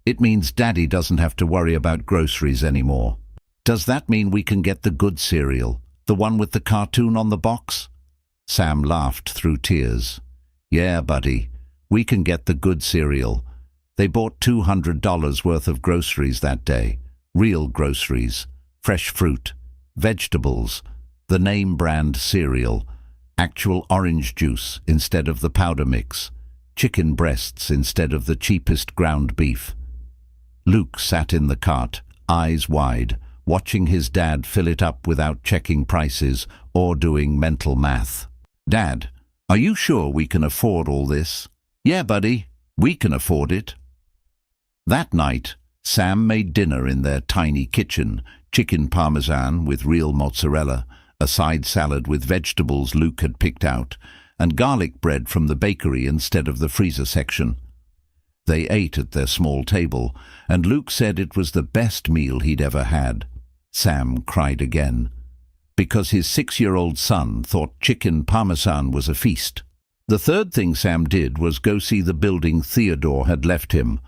"It means Daddy doesn't have to worry about groceries anymore." "Does that mean we can get the good cereal, the one with the cartoon on the box?" Sam laughed through tears. "Yeah, buddy, we can get the good cereal." They bought $200 worth of groceries that day. Real groceries, fresh fruit, vegetables, the name brand cereal, actual orange juice instead of the powder mix, chicken breasts instead of the cheapest ground beef. Luke sat in the cart, eyes wide, watching his dad fill it up without checking prices or doing mental math. "Dad, are you sure we can afford all this?" "Yeah, buddy, we can afford it." That night, Sam made dinner in their tiny kitchen, chicken parmesan with real mozzarella, a side salad with vegetables Luke had picked out, and garlic bread from the bakery instead of the freezer section. They ate at their small table, and Luke said it was the best meal he'd ever had. Sam cried again, because his 6-year-old son thought chicken parmesan was a feast. The third thing Sam did was go see the building Theodore had left him.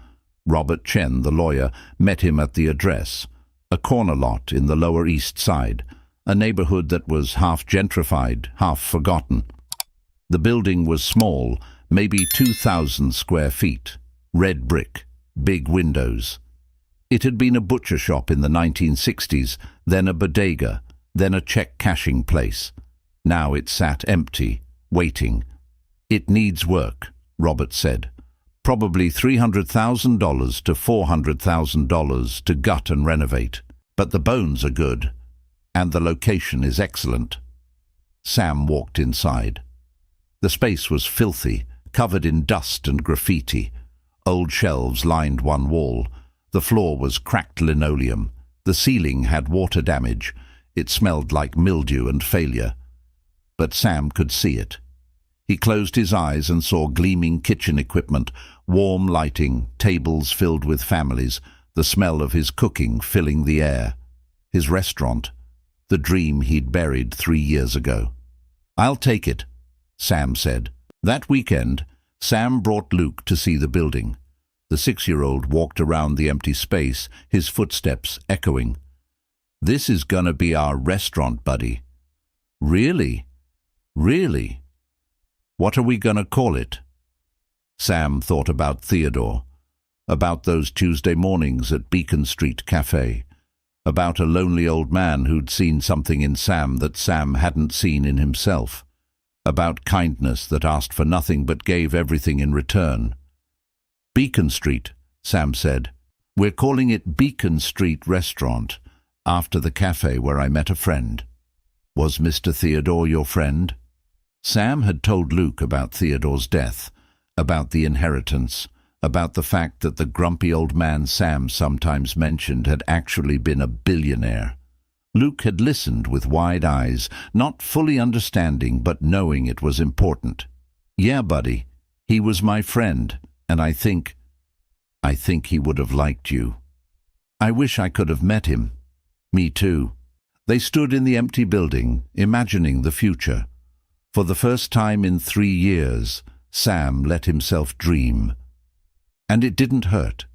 Robert Chen, the lawyer, met him at the address. a corner lot in the Lower East Side, a neighborhood that was half gentrified, half forgotten. The building was small, maybe 2,000 square feet, red brick, big windows. It had been a butcher shop in the 1960s, then a bodega, then a check cashing place. Now it sat empty, waiting. "It needs work," Robert said. "Probably $300,000 to $400,000 to gut and renovate. But the bones are good, and the location is excellent." Sam walked inside. The space was filthy, covered in dust and graffiti. Old shelves lined one wall. The floor was cracked linoleum. The ceiling had water damage. It smelled like mildew and failure. But Sam could see it. He closed his eyes and saw gleaming kitchen equipment, warm lighting, tables filled with families, the smell of his cooking filling the air. His restaurant, the dream he'd buried 3 years ago. "I'll take it," Sam said. That weekend, Sam brought Luke to see the building. The 6-year-old walked around the empty space, his footsteps echoing. "This is gonna be our restaurant, buddy." "Really? Really? What are we gonna call it?" Sam thought about Theodore, about those Tuesday mornings at Beacon Street Cafe, about a lonely old man who'd seen something in Sam that Sam hadn't seen in himself, about kindness that asked for nothing but gave everything in return. "Beacon Street," Sam said. "We're calling it Beacon Street Restaurant, after the cafe where I met a friend." "Was Mr. Theodore your friend?" Sam had told Luke about Theodore's death, about the inheritance, about the fact that the grumpy old man Sam sometimes mentioned had actually been a billionaire. Luke had listened with wide eyes, not fully understanding but knowing it was important. "Yeah, buddy, he was my friend, and I think he would have liked you. I wish I could have met him." "Me too." They stood in the empty building, imagining the future. For the first time in 3 years, Sam let himself dream. And it didn't hurt.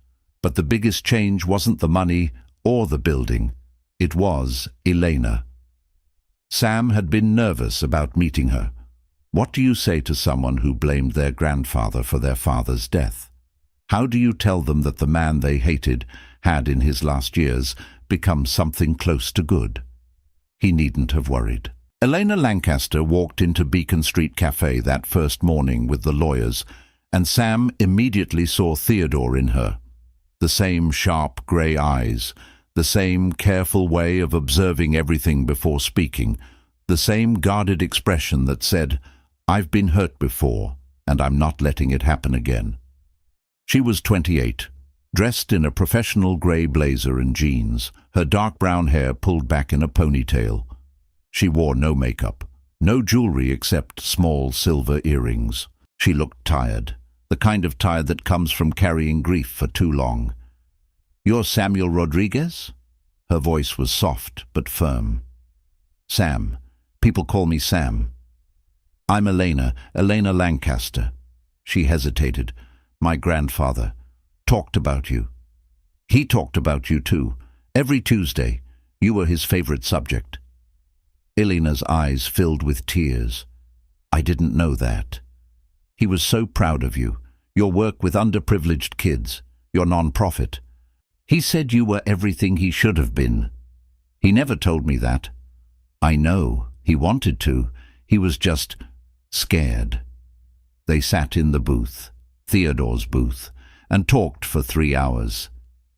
But the biggest change wasn't the money or the building. It was Elena. Sam had been nervous about meeting her. What do you say to someone who blamed their grandfather for their father's death? How do you tell them that the man they hated had, in his last years, become something close to good? He needn't have worried. Elena Lancaster walked into Beacon Street Cafe that first morning with the lawyers, and Sam immediately saw Theodore in her. The same sharp grey eyes, the same careful way of observing everything before speaking, the same guarded expression that said, "I've been hurt before, and I'm not letting it happen again." She was 28, dressed in a professional grey blazer and jeans, her dark brown hair pulled back in a ponytail. She wore no makeup, no jewelry except small silver earrings. She looked tired, the kind of tired that comes from carrying grief for too long. "You're Samuel Rodriguez?" Her voice was soft but firm. "Sam. People call me Sam." "I'm Elena Lancaster." She hesitated. "My grandfather talked about you." "He talked about you too. Every Tuesday. You were his favorite subject." Elena's eyes filled with tears. "I didn't know that. He was so proud of you, your work with underprivileged kids, your non-profit. He said you were everything he should have been. He never told me that." "I know. He wanted to. He was just scared." They sat in the booth, Theodore's booth, and talked for 3 hours.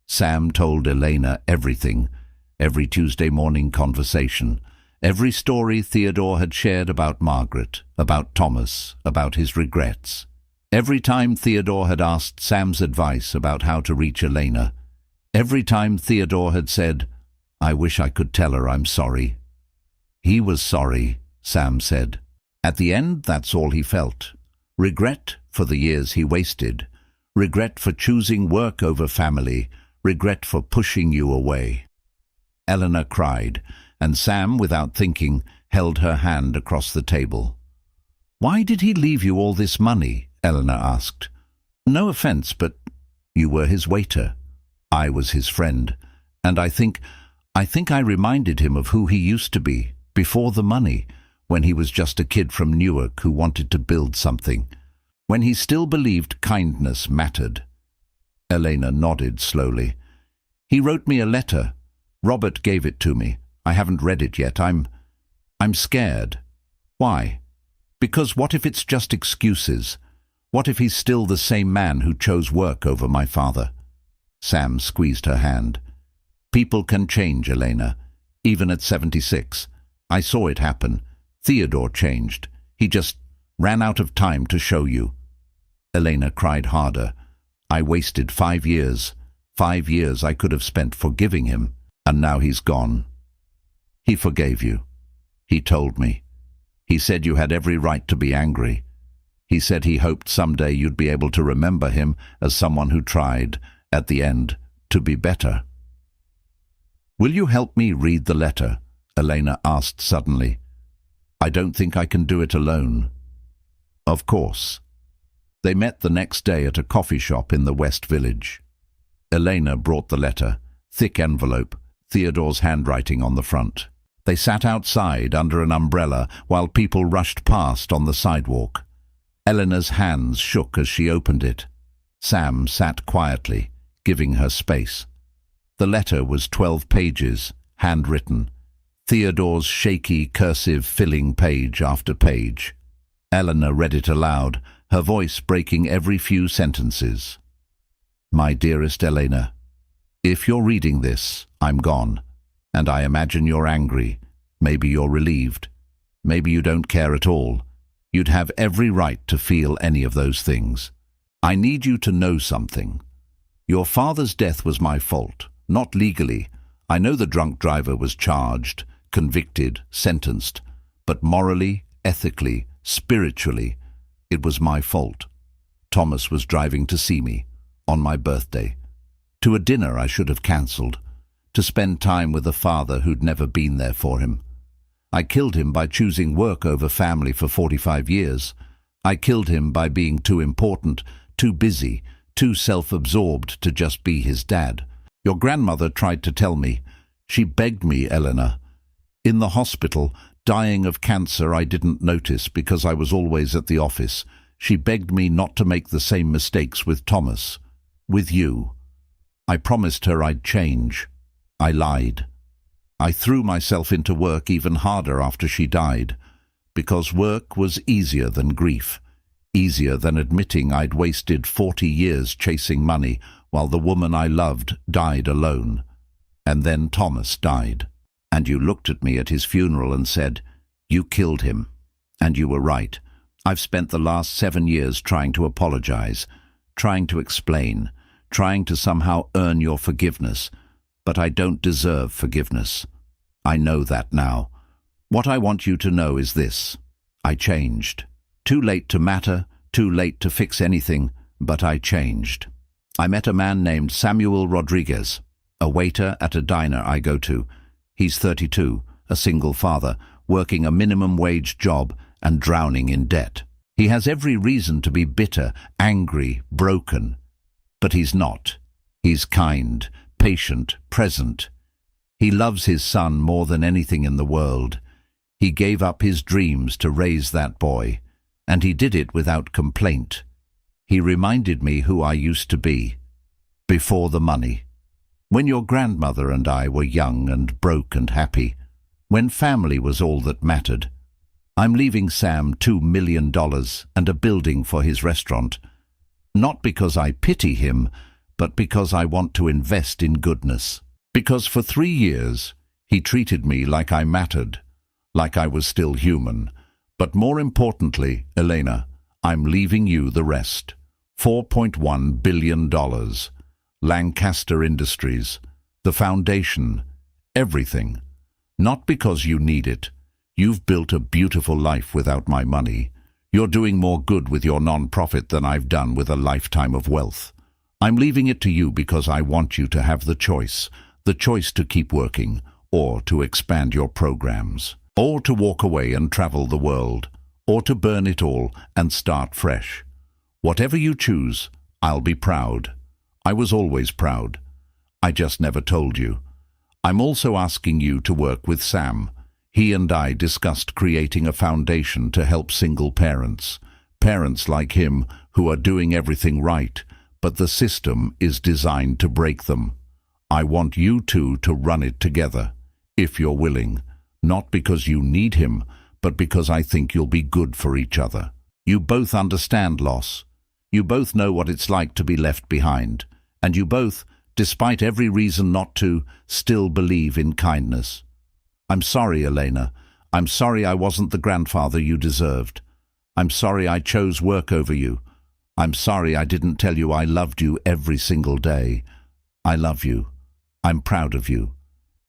Sam told Elena everything, every Tuesday morning conversation, every story Theodore had shared about Margaret, about Thomas, about his regrets. Every time Theodore had asked Sam's advice about how to reach Elena. Every time Theodore had said, "I wish I could tell her I'm sorry." He was sorry, Sam said. At the end, that's all he felt. Regret for the years he wasted. Regret for choosing work over family. Regret for pushing you away. Eleanor cried, and Sam, without thinking, held her hand across the table. "Why did he leave you all this money?" Eleanor asked. "No offense, but you were his waiter. I was his friend, and I think I think I reminded him of who he used to be, before the money, when he was just a kid from Newark who wanted to build something, when he still believed kindness mattered. Elena nodded slowly. He wrote me a letter. Robert gave it to me. I haven't read it yet. I'm scared. Why? Because what if it's just excuses? What if he's still the same man who chose work over my father? Sam squeezed her hand. People can change, Elena, even at 76. I saw it happen. Theodore changed. He just ran out of time to show you. Elena cried harder. I wasted 5 years. 5 years I could have spent forgiving him, and now he's gone. He forgave you. He told me. He said you had every right to be angry. He said he hoped someday you'd be able to remember him as someone who tried, at the end, to be better. Will you help me read the letter? Elena asked suddenly. I don't think I can do it alone. Of course. They met the next day at a coffee shop in the West Village. Elena brought the letter, thick envelope, Theodore's handwriting on the front. They sat outside under an umbrella while people rushed past on the sidewalk. Eleanor's hands shook as she opened it. Sam sat quietly, giving her space. The letter was 12 pages, handwritten. Theodore's shaky, cursive filling page after page. Eleanor read it aloud, her voice breaking every few sentences. My dearest Elena, if you're reading this, I'm gone, and I imagine you're angry. Maybe you're relieved. Maybe you don't care at all. You'd have every right to feel any of those things. I need you to know something. Your father's death was my fault, not legally. I know the drunk driver was charged, convicted, sentenced, but morally, ethically, spiritually, it was my fault. Thomas was driving to see me, on my birthday, to a dinner I should have cancelled, to spend time with a father who'd never been there for him. I killed him by choosing work over family for 45 years. I killed him by being too important, too busy, too self-absorbed to just be his dad. Your grandmother tried to tell me. She begged me, Eleanor. In the hospital, dying of cancer I didn't notice because I was always at the office. She begged me not to make the same mistakes with Thomas, with you. I promised her I'd change. I lied. I threw myself into work even harder after she died, because work was easier than grief, easier than admitting I'd wasted 40 years chasing money while the woman I loved died alone. And then Thomas died. And you looked at me at his funeral and said, you killed him. And you were right. I've spent the last 7 years trying to apologize, trying to explain, trying to somehow earn your forgiveness. But I don't deserve forgiveness. I know that now. What I want you to know is this. I changed. Too late to matter, too late to fix anything, but I changed. I met a man named Samuel Rodriguez, a waiter at a diner I go to. He's 32, a single father, working a minimum wage job and drowning in debt. He has every reason to be bitter, angry, broken. But he's not. He's kind, patient, present. He loves his son more than anything in the world. He gave up his dreams to raise that boy, and he did it without complaint. He reminded me who I used to be, before the money. When your grandmother and I were young and broke and happy, when family was all that mattered. I'm leaving Sam $2 million and a building for his restaurant, not because I pity him, but because I want to invest in goodness. Because for 3 years, he treated me like I mattered, like I was still human. But more importantly, Elena, I'm leaving you the rest. $4.1 billion. Lancaster Industries. The foundation. Everything. Not because you need it. You've built a beautiful life without my money. You're doing more good with your non-profit than I've done with a lifetime of wealth. I'm leaving it to you because I want you to have the choice to keep working, or to expand your programs, or to walk away and travel the world, or to burn it all and start fresh. Whatever you choose, I'll be proud. I was always proud. I just never told you. I'm also asking you to work with Sam. He and I discussed creating a foundation to help single parents. Parents like him who are doing everything right, but the system is designed to break them. I want you two to run it together, if you're willing. Not because you need him, but because I think you'll be good for each other. You both understand loss. You both know what it's like to be left behind. And you both, despite every reason not to, still believe in kindness. I'm sorry, Elena. I'm sorry I wasn't the grandfather you deserved. I'm sorry I chose work over you. I'm sorry I didn't tell you I loved you every single day. I love you. I'm proud of you.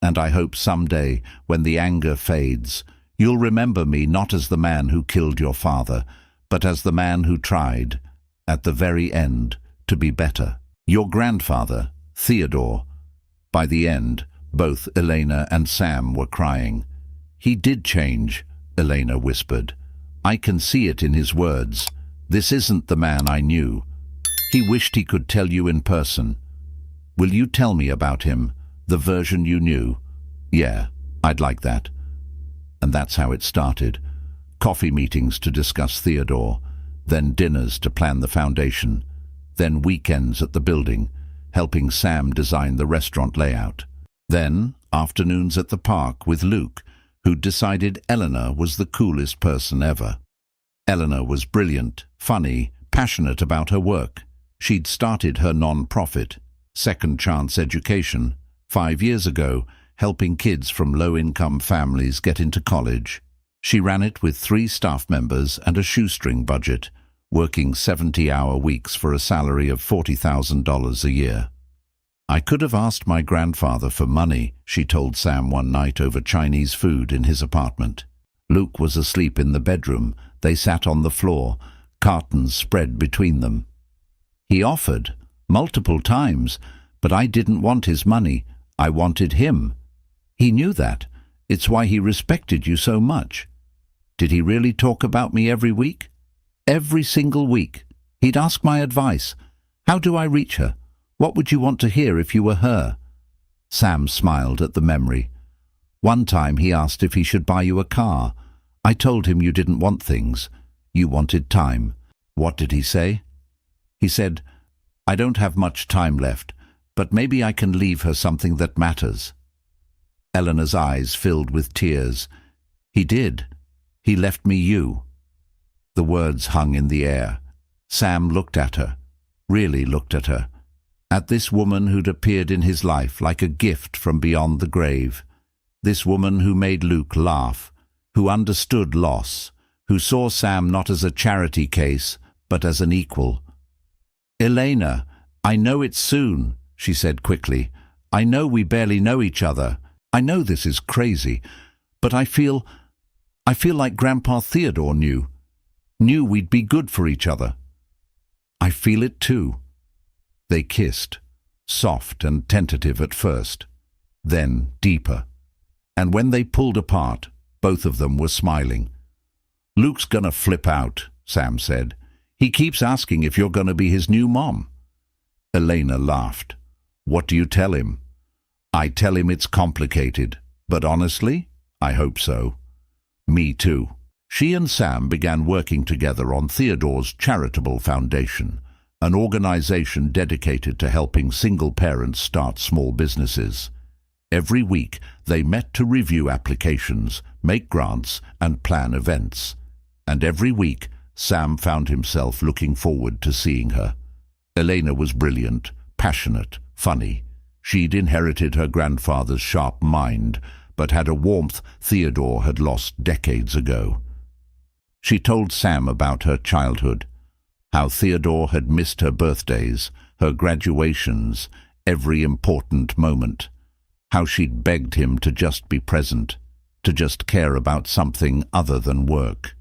And I hope someday, when the anger fades, you'll remember me not as the man who killed your father, but as the man who tried, at the very end, to be better. Your grandfather, Theodore. By the end, both Elena and Sam were crying. He did change, Elena whispered. I can see it in his words. This isn't the man I knew. He wished he could tell you in person. Will you tell me about him, the version you knew? Yeah, I'd like that. And that's how it started. Coffee meetings to discuss Theodore, then dinners to plan the foundation, then weekends at the building, helping Sam design the restaurant layout. Then afternoons at the park with Luke, who'd decided Eleanor was the coolest person ever. Eleanor was brilliant, funny, passionate about her work. She'd started her non-profit, Second Chance Education, 5 years ago, helping kids from low-income families get into college. She ran it with 3 staff members and a shoestring budget, working 70-hour weeks for a salary of $40,000 a year. I could have asked my grandfather for money, she told Sam one night over Chinese food in his apartment. Luke was asleep in the bedroom. They sat on the floor, cartons spread between them. He offered, multiple times, but I didn't want his money. I wanted him. He knew that. It's why he respected you so much. Did he really talk about me every week? Every single week. He'd ask my advice. How do I reach her? What would you want to hear if you were her? Sam smiled at the memory. One time he asked if he should buy you a car. I told him you didn't want things. You wanted time. What did he say? He said, I don't have much time left, but maybe I can leave her something that matters. Eleanor's eyes filled with tears. He did. He left me you. The words hung in the air. Sam looked at her, really looked at her, at this woman who'd appeared in his life like a gift from beyond the grave, this woman who made Luke laugh, who understood loss, who saw Sam not as a charity case, but as an equal. Elena, I know it's soon, she said quickly. I know we barely know each other. I know this is crazy, but I feel like Grandpa Theodore knew we'd be good for each other. I feel it too. They kissed, soft and tentative at first, then deeper. And when they pulled apart, both of them were smiling. Luke's gonna flip out, Sam said. He keeps asking if you're gonna be his new mom. Elena laughed. What do you tell him? I tell him it's complicated, but honestly, I hope so. Me too. She and Sam began working together on Theodore's charitable foundation, an organization dedicated to helping single parents start small businesses. Every week, they met to review applications, make grants, and plan events. And every week, Sam found himself looking forward to seeing her. Elena was brilliant, passionate, funny. She'd inherited her grandfather's sharp mind, but had a warmth Theodore had lost decades ago. She told Sam about her childhood, how Theodore had missed her birthdays, her graduations, every important moment, how she'd begged him to just be present, to just care about something other than work.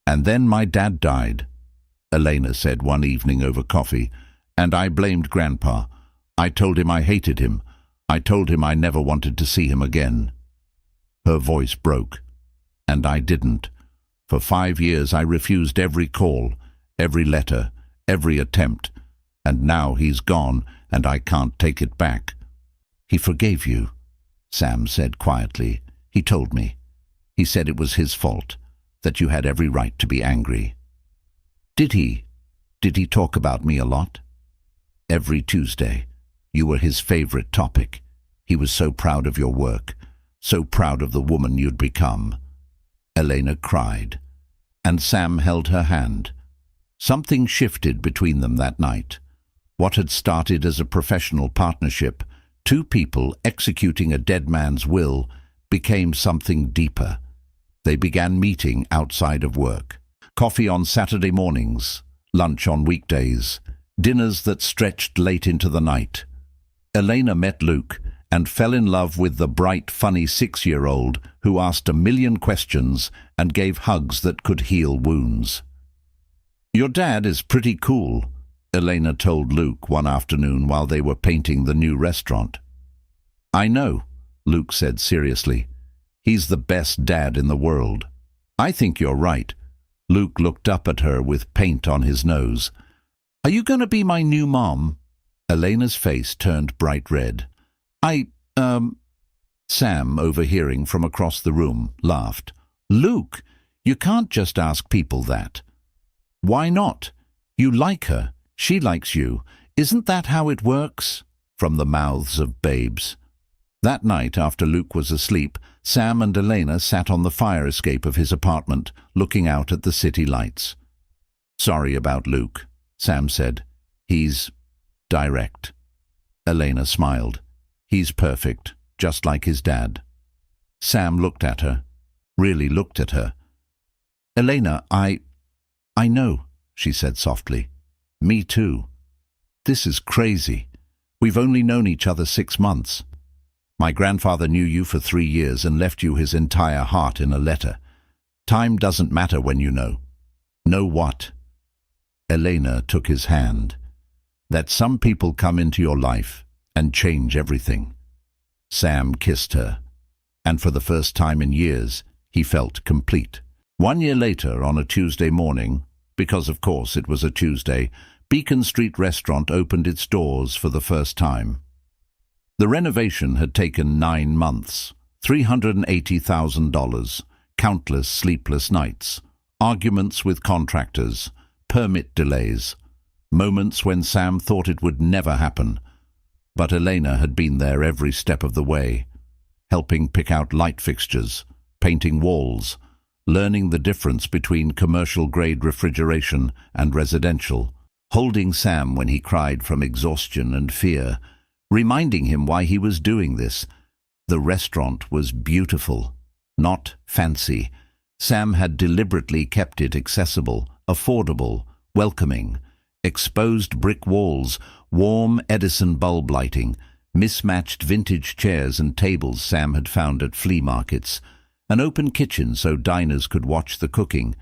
And then my dad died, Elena said one evening over coffee, and I blamed Grandpa. I told him I hated him. I told him I never wanted to see him again. Her voice broke, and I didn't. For 5 years I refused every call, every letter, every attempt, and now he's gone and I can't take it back. He forgave you, Sam said quietly. "He told me. He said it was his fault, that you had every right to be angry." "Did he? Did he talk about me a lot?" "Every Tuesday. You were his favorite topic. He was so proud of your work, so proud of the woman you'd become." Elena cried, and Sam held her hand. Something shifted between them that night. What had started as a professional partnership, two people executing a dead man's will, became something deeper. They began meeting outside of work. Coffee on Saturday mornings, lunch on weekdays, dinners that stretched late into the night. Elena met Luke and fell in love with the bright, funny 6-year-old who asked a million questions and gave hugs that could heal wounds. "Your dad is pretty cool," Elena told Luke one afternoon while they were painting the new restaurant. "I know," Luke said seriously. "He's the best dad in the world." "I think you're right." Luke looked up at her with paint on his nose. "Are you going to be my new mom?" Elena's face turned bright red. Sam, overhearing from across the room, laughed. "Luke, you can't just ask people that." "Why not? You like her. She likes you. Isn't that how it works?" From the mouths of babes. That night, after Luke was asleep, Sam and Elena sat on the fire escape of his apartment, looking out at the city lights. "Sorry about Luke," Sam said. "He's direct." Elena smiled. "He's perfect, just like his dad." Sam looked at her, really looked at her. "Elena, I know," she said softly. "Me too. This is crazy. We've only known each other 6 months. My grandfather knew you for 3 years and left you his entire heart in a letter. Time doesn't matter when you know." "Know what?" Elena took his hand. "That some people come into your life and change everything." Sam kissed her, and for the first time in years, he felt complete. 1 year later, on a Tuesday morning, because of course it was a Tuesday, Beacon Street Restaurant opened its doors for the first time. The renovation had taken 9 months, $380,000, countless sleepless nights, arguments with contractors, permit delays, moments when Sam thought it would never happen. But Elena had been there every step of the way, helping pick out light fixtures, painting walls, learning the difference between commercial-grade refrigeration and residential, holding Sam when he cried from exhaustion and fear, reminding him why he was doing this. The restaurant was beautiful, not fancy. Sam had deliberately kept it accessible, affordable, welcoming. Exposed brick walls, warm Edison bulb lighting, mismatched vintage chairs and tables Sam had found at flea markets, an open kitchen so diners could watch the cooking,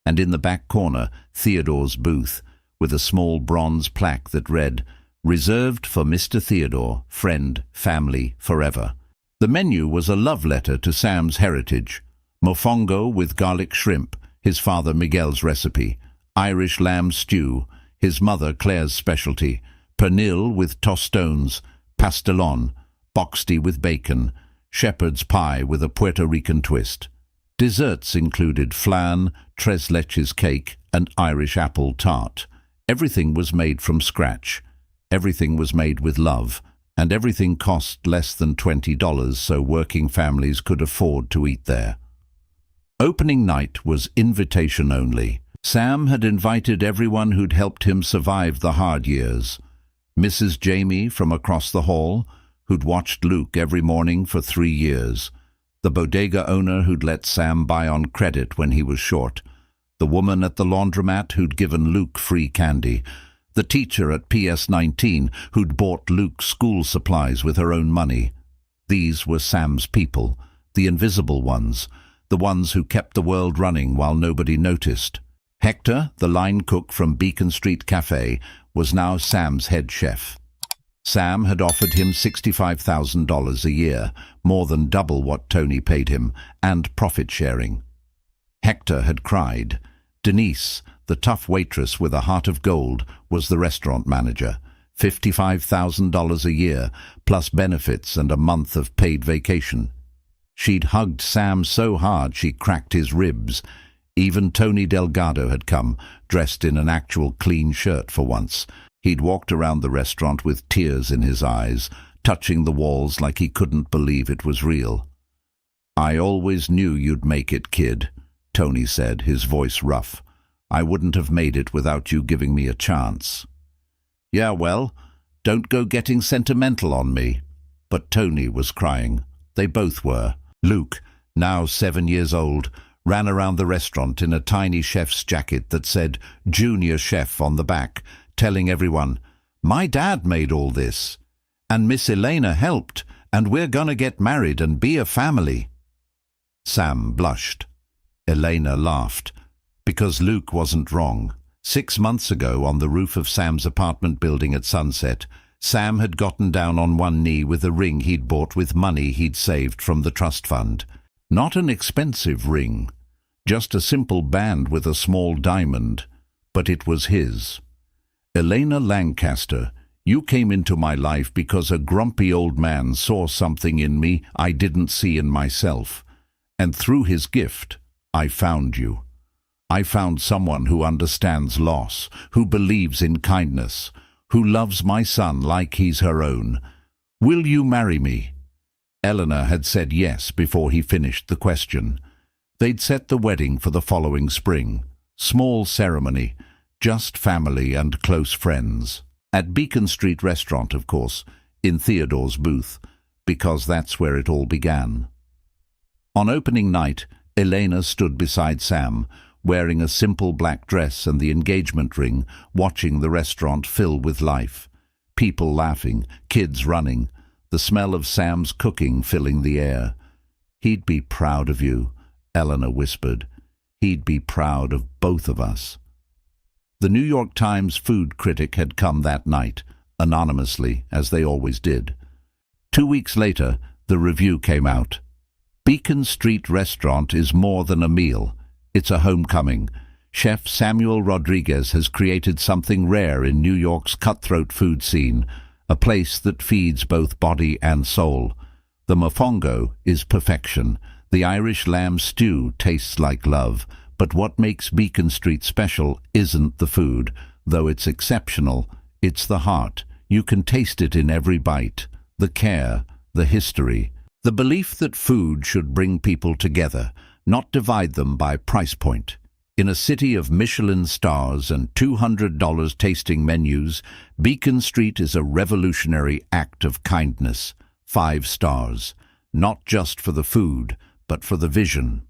and in the back corner, Theodore's booth, with a small bronze plaque that read, "Reserved for Mr. Theodore, friend, family, forever." The menu was a love letter to Sam's heritage. Mofongo with garlic shrimp, his father Miguel's recipe, Irish lamb stew, his mother Claire's specialty, pernil with tostones, pastelon, boxty with bacon, shepherd's pie with a Puerto Rican twist. Desserts included flan, tres leches cake, and Irish apple tart. Everything was made from scratch. Everything was made with love, and everything cost less than $20 so working families could afford to eat there. Opening night was invitation only. Sam had invited everyone who'd helped him survive the hard years. Mrs. Jamie from across the hall, who'd watched Luke every morning for 3 years. The bodega owner who'd let Sam buy on credit when he was short. The woman at the laundromat who'd given Luke free candy. The teacher at PS19 who'd bought Luke school supplies with her own money. These were Sam's people, the invisible ones, the ones who kept the world running while nobody noticed. Hector, the line cook from Beacon Street Cafe, was now Sam's head chef. Sam had offered him $65,000 a year, more than double what Tony paid him, and profit sharing. Hector had cried. Denise, the tough waitress with a heart of gold, was the restaurant manager. $55,000 a year, plus benefits and a month of paid vacation. She'd hugged Sam so hard she cracked his ribs. Even Tony Delgado had come, dressed in an actual clean shirt for once. He'd walked around the restaurant with tears in his eyes, touching the walls like he couldn't believe it was real. "I always knew you'd make it, kid," Tony said, his voice rough. "I wouldn't have made it without you giving me a chance." "Yeah, well, don't go getting sentimental on me." But Tony was crying. They both were. Luke, now 7 years old, ran around the restaurant in a tiny chef's jacket that said "Junior Chef" on the back, telling everyone, "My dad made all this. And Miss Elena helped, and we're gonna get married and be a family." Sam blushed. Elena laughed. Because Luke wasn't wrong. 6 months ago, on the roof of Sam's apartment building at Sunset, Sam had gotten down on one knee with a ring he'd bought with money he'd saved from the trust fund. Not an expensive ring, just a simple band with a small diamond, but it was his. "Elena Lancaster, you came into my life because a grumpy old man saw something in me I didn't see in myself. And through his gift, I found you. I found someone who understands loss, who believes in kindness, who loves my son like he's her own. Will you marry me?" Eleanor had said yes before he finished the question. They'd set the wedding for the following spring. Small ceremony, just family and close friends. At Beacon Street restaurant, of course, in Theodore's booth, because that's where it all began. On opening night, Elena stood beside Sam, wearing a simple black dress and the engagement ring, watching the restaurant fill with life. People laughing, kids running, the smell of Sam's cooking filling the air. "He'd be proud of you," Eleanor whispered. "He'd be proud of both of us." The New York Times food critic had come that night, anonymously, as they always did. 2 weeks later, the review came out. "Beacon Street restaurant is more than a meal. It's a homecoming. Chef Samuel Rodriguez has created something rare in New York's cutthroat food scene, a place that feeds both body and soul. The mofongo is perfection. The Irish lamb stew tastes like love. But what makes Beacon Street special isn't the food, though it's exceptional. It's the heart. You can taste it in every bite. The care, the history. The belief that food should bring people together, not divide them by price point. In a city of Michelin stars and $200 tasting menus, Beacon Street is a revolutionary act of kindness. 5 stars. Not just for the food, but for the vision.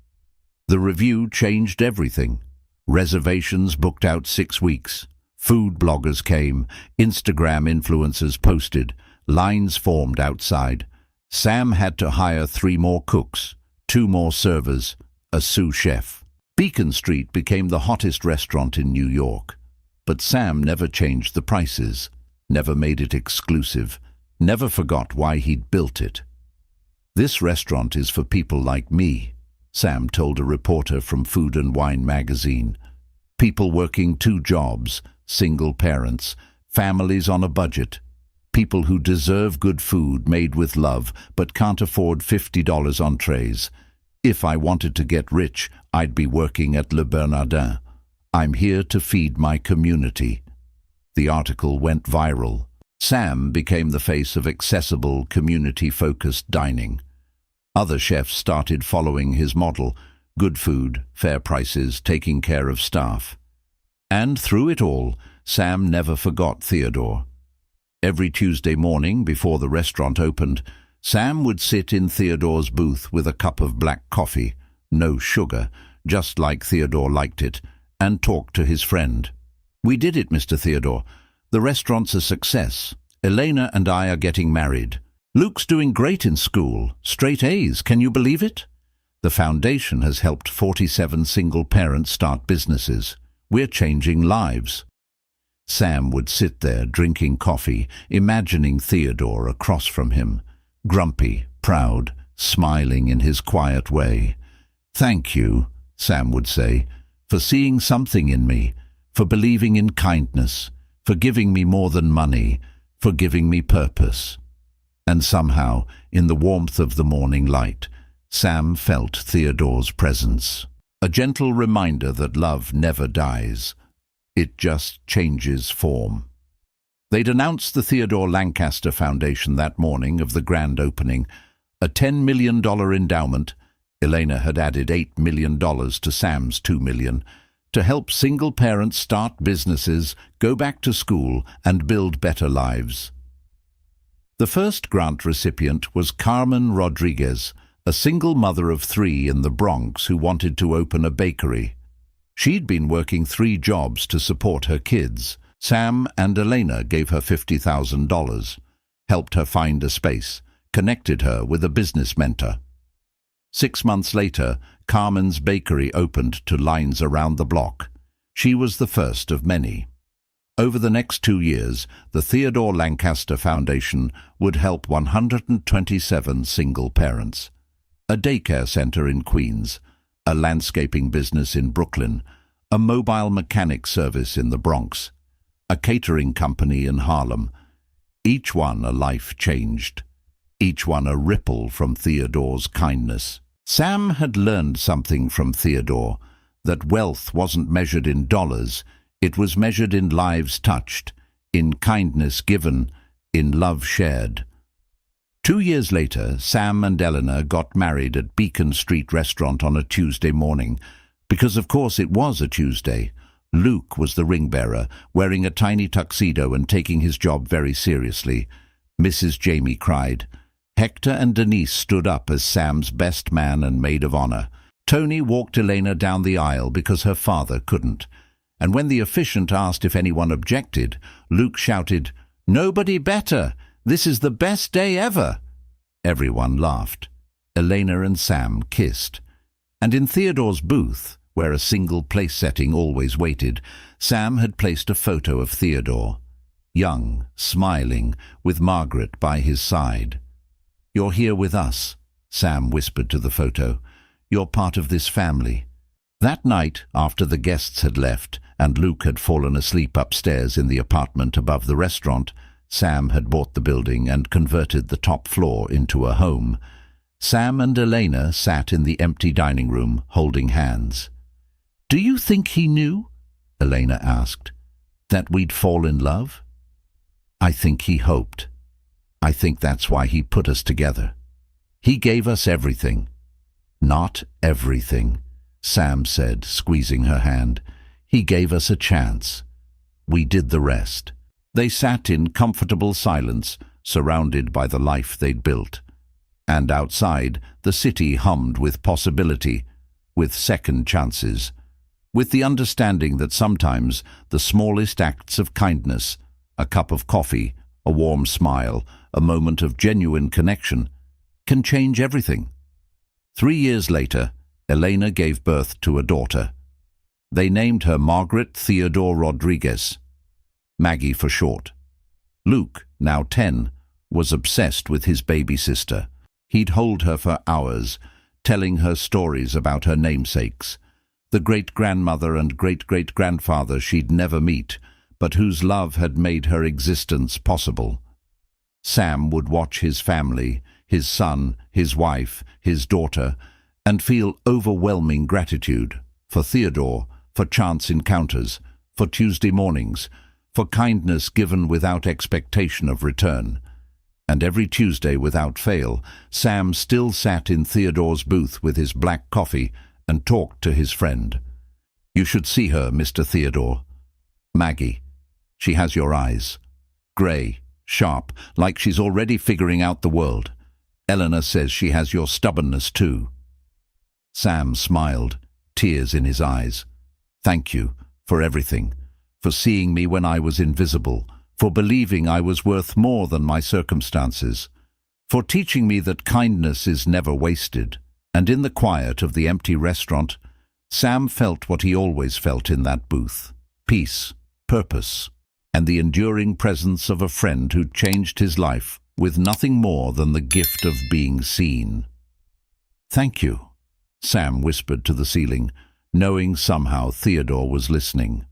The review changed everything. Reservations booked out 6 weeks. Food bloggers came. Instagram influencers posted. Lines formed outside. Sam had to hire 3 more cooks, 2 more servers, a sous chef. Beacon Street became the hottest restaurant in New York. But Sam never changed the prices, never made it exclusive, never forgot why he'd built it. "This restaurant is for people like me," Sam told a reporter from Food and Wine magazine. "People working 2 jobs, single parents, families on a budget. People who deserve good food made with love but can't afford $50 entrees. If I wanted to get rich, I'd be working at Le Bernardin. I'm here to feed my community." The article went viral. Sam became the face of accessible, community-focused dining. Other chefs started following his model: good food, fair prices, taking care of staff. And through it all, Sam never forgot Theodore. Every Tuesday morning, before the restaurant opened, Sam would sit in Theodore's booth with a cup of black coffee, no sugar, just like Theodore liked it, and talk to his friend. "We did it, Mr. Theodore. The restaurant's a success. Elena and I are getting married. Luke's doing great in school, straight A's, can you believe it? The foundation has helped 47 single parents start businesses. We're changing lives." Sam would sit there drinking coffee, imagining Theodore across from him, grumpy, proud, smiling in his quiet way. "Thank you," Sam would say, "for seeing something in me, for believing in kindness, for giving me more than money, for giving me purpose. And somehow, in the warmth of the morning light, Sam felt Theodore's presence. A gentle reminder that love never dies. It just changes form. They'd announced the Theodore Lancaster Foundation that morning of the grand opening, a $10 million endowment. Elena had added $8 million to Sam's $2 million, to help single parents start businesses, go back to school, and build better lives. The first grant recipient was Carmen Rodriguez, a single mother of 3 in the Bronx who wanted to open a bakery. She'd been working 3 jobs to support her kids. Sam and Elena gave her $50,000, helped her find a space, connected her with a business mentor. 6 months later, Carmen's bakery opened to lines around the block. She was the first of many. Over the next 2 years, the Theodore Lancaster Foundation would help 127 single parents. A daycare center in Queens, a landscaping business in Brooklyn, a mobile mechanic service in the Bronx, a catering company in Harlem. Each one a life changed. Each one a ripple from Theodore's kindness. Sam had learned something from Theodore, that wealth wasn't measured in dollars, it was measured in lives touched, in kindness given, in love shared. 2 years later, Sam and Eleanor got married at Beacon Street Restaurant on a Tuesday morning, because of course it was a Tuesday. Luke was the ring-bearer, wearing a tiny tuxedo and taking his job very seriously. Mrs. Jamie cried. Hector and Denise stood up as Sam's best man and maid of honor. Tony walked Elena down the aisle because her father couldn't. And when the officiant asked if anyone objected, Luke shouted, "Nobody better! This is the best day ever!" Everyone laughed. Elena and Sam kissed. And in Theodore's booth, where a single place setting always waited, Sam had placed a photo of Theodore, young, smiling, with Margaret by his side. "You're here with us," Sam whispered to the photo. "You're part of this family." That night, after the guests had left and Luke had fallen asleep upstairs in the apartment above the restaurant, Sam had bought the building and converted the top floor into a home. Sam and Elena sat in the empty dining room, holding hands. "Do you think he knew?" Elena asked. "That we'd fall in love?" "I think he hoped. I think that's why he put us together. He gave us everything." "Not everything," Sam said, squeezing her hand. "He gave us a chance. We did the rest." They sat in comfortable silence, surrounded by the life they'd built. And outside, the city hummed with possibility, with second chances, with the understanding that sometimes the smallest acts of kindness, a cup of coffee, a warm smile, a moment of genuine connection, can change everything. 3 years later, Elena gave birth to a daughter. They named her Margaret Theodore Rodriguez, Maggie for short. Luke, now 10, was obsessed with his baby sister. He'd hold her for hours, telling her stories about her namesakes, the great-grandmother and great-great-grandfather she'd never meet, but whose love had made her existence possible. Sam would watch his family, his son, his wife, his daughter, and feel overwhelming gratitude for Theodore, for chance encounters, for Tuesday mornings, for kindness given without expectation of return. And every Tuesday, without fail, Sam still sat in Theodore's booth with his black coffee and talked to his friend. "You should see her, Mr. Theodore. Maggie. She has your eyes. Grey, sharp, like she's already figuring out the world. Eleanor says she has your stubbornness too." Sam smiled, tears in his eyes. "Thank you for everything, for seeing me when I was invisible, for believing I was worth more than my circumstances, for teaching me that kindness is never wasted." And in the quiet of the empty restaurant, Sam felt what he always felt in that booth: peace, purpose, and the enduring presence of a friend who changed his life with nothing more than the gift of being seen. "Thank you," Sam whispered to the ceiling, knowing somehow Theodore was listening.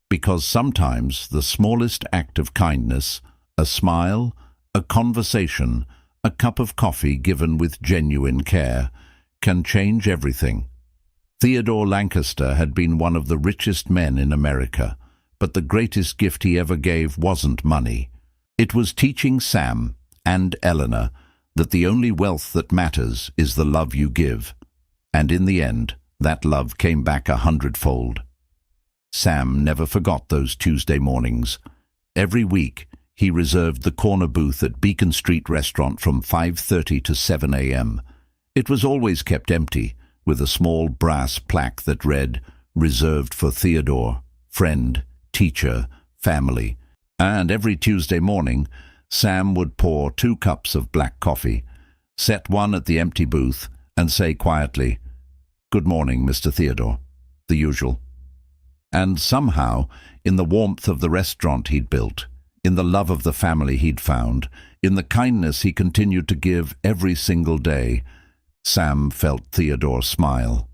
Because sometimes the smallest act of kindness, A smile, a conversation, a cup of coffee given with genuine care can change everything. Theodore Lancaster had been one of the richest men in America, but the greatest gift he ever gave wasn't money. It was teaching Sam and Eleanor that the only wealth that matters is the love you give. And in the end, that love came back 100-fold. Sam never forgot those Tuesday mornings. Every week, he reserved the corner booth at Beacon Street Restaurant from 5:30 to 7 a.m. It was always kept empty, with a small brass plaque that read, "Reserved for Theodore, friend, teacher, family." And every Tuesday morning, Sam would pour 2 cups of black coffee, set one at the empty booth, and say quietly, "Good morning, Mr. Theodore," the usual. And somehow, in the warmth of the restaurant he'd built, in the love of the family he'd found, in the kindness he continued to give every single day, Sam felt Theodore smile.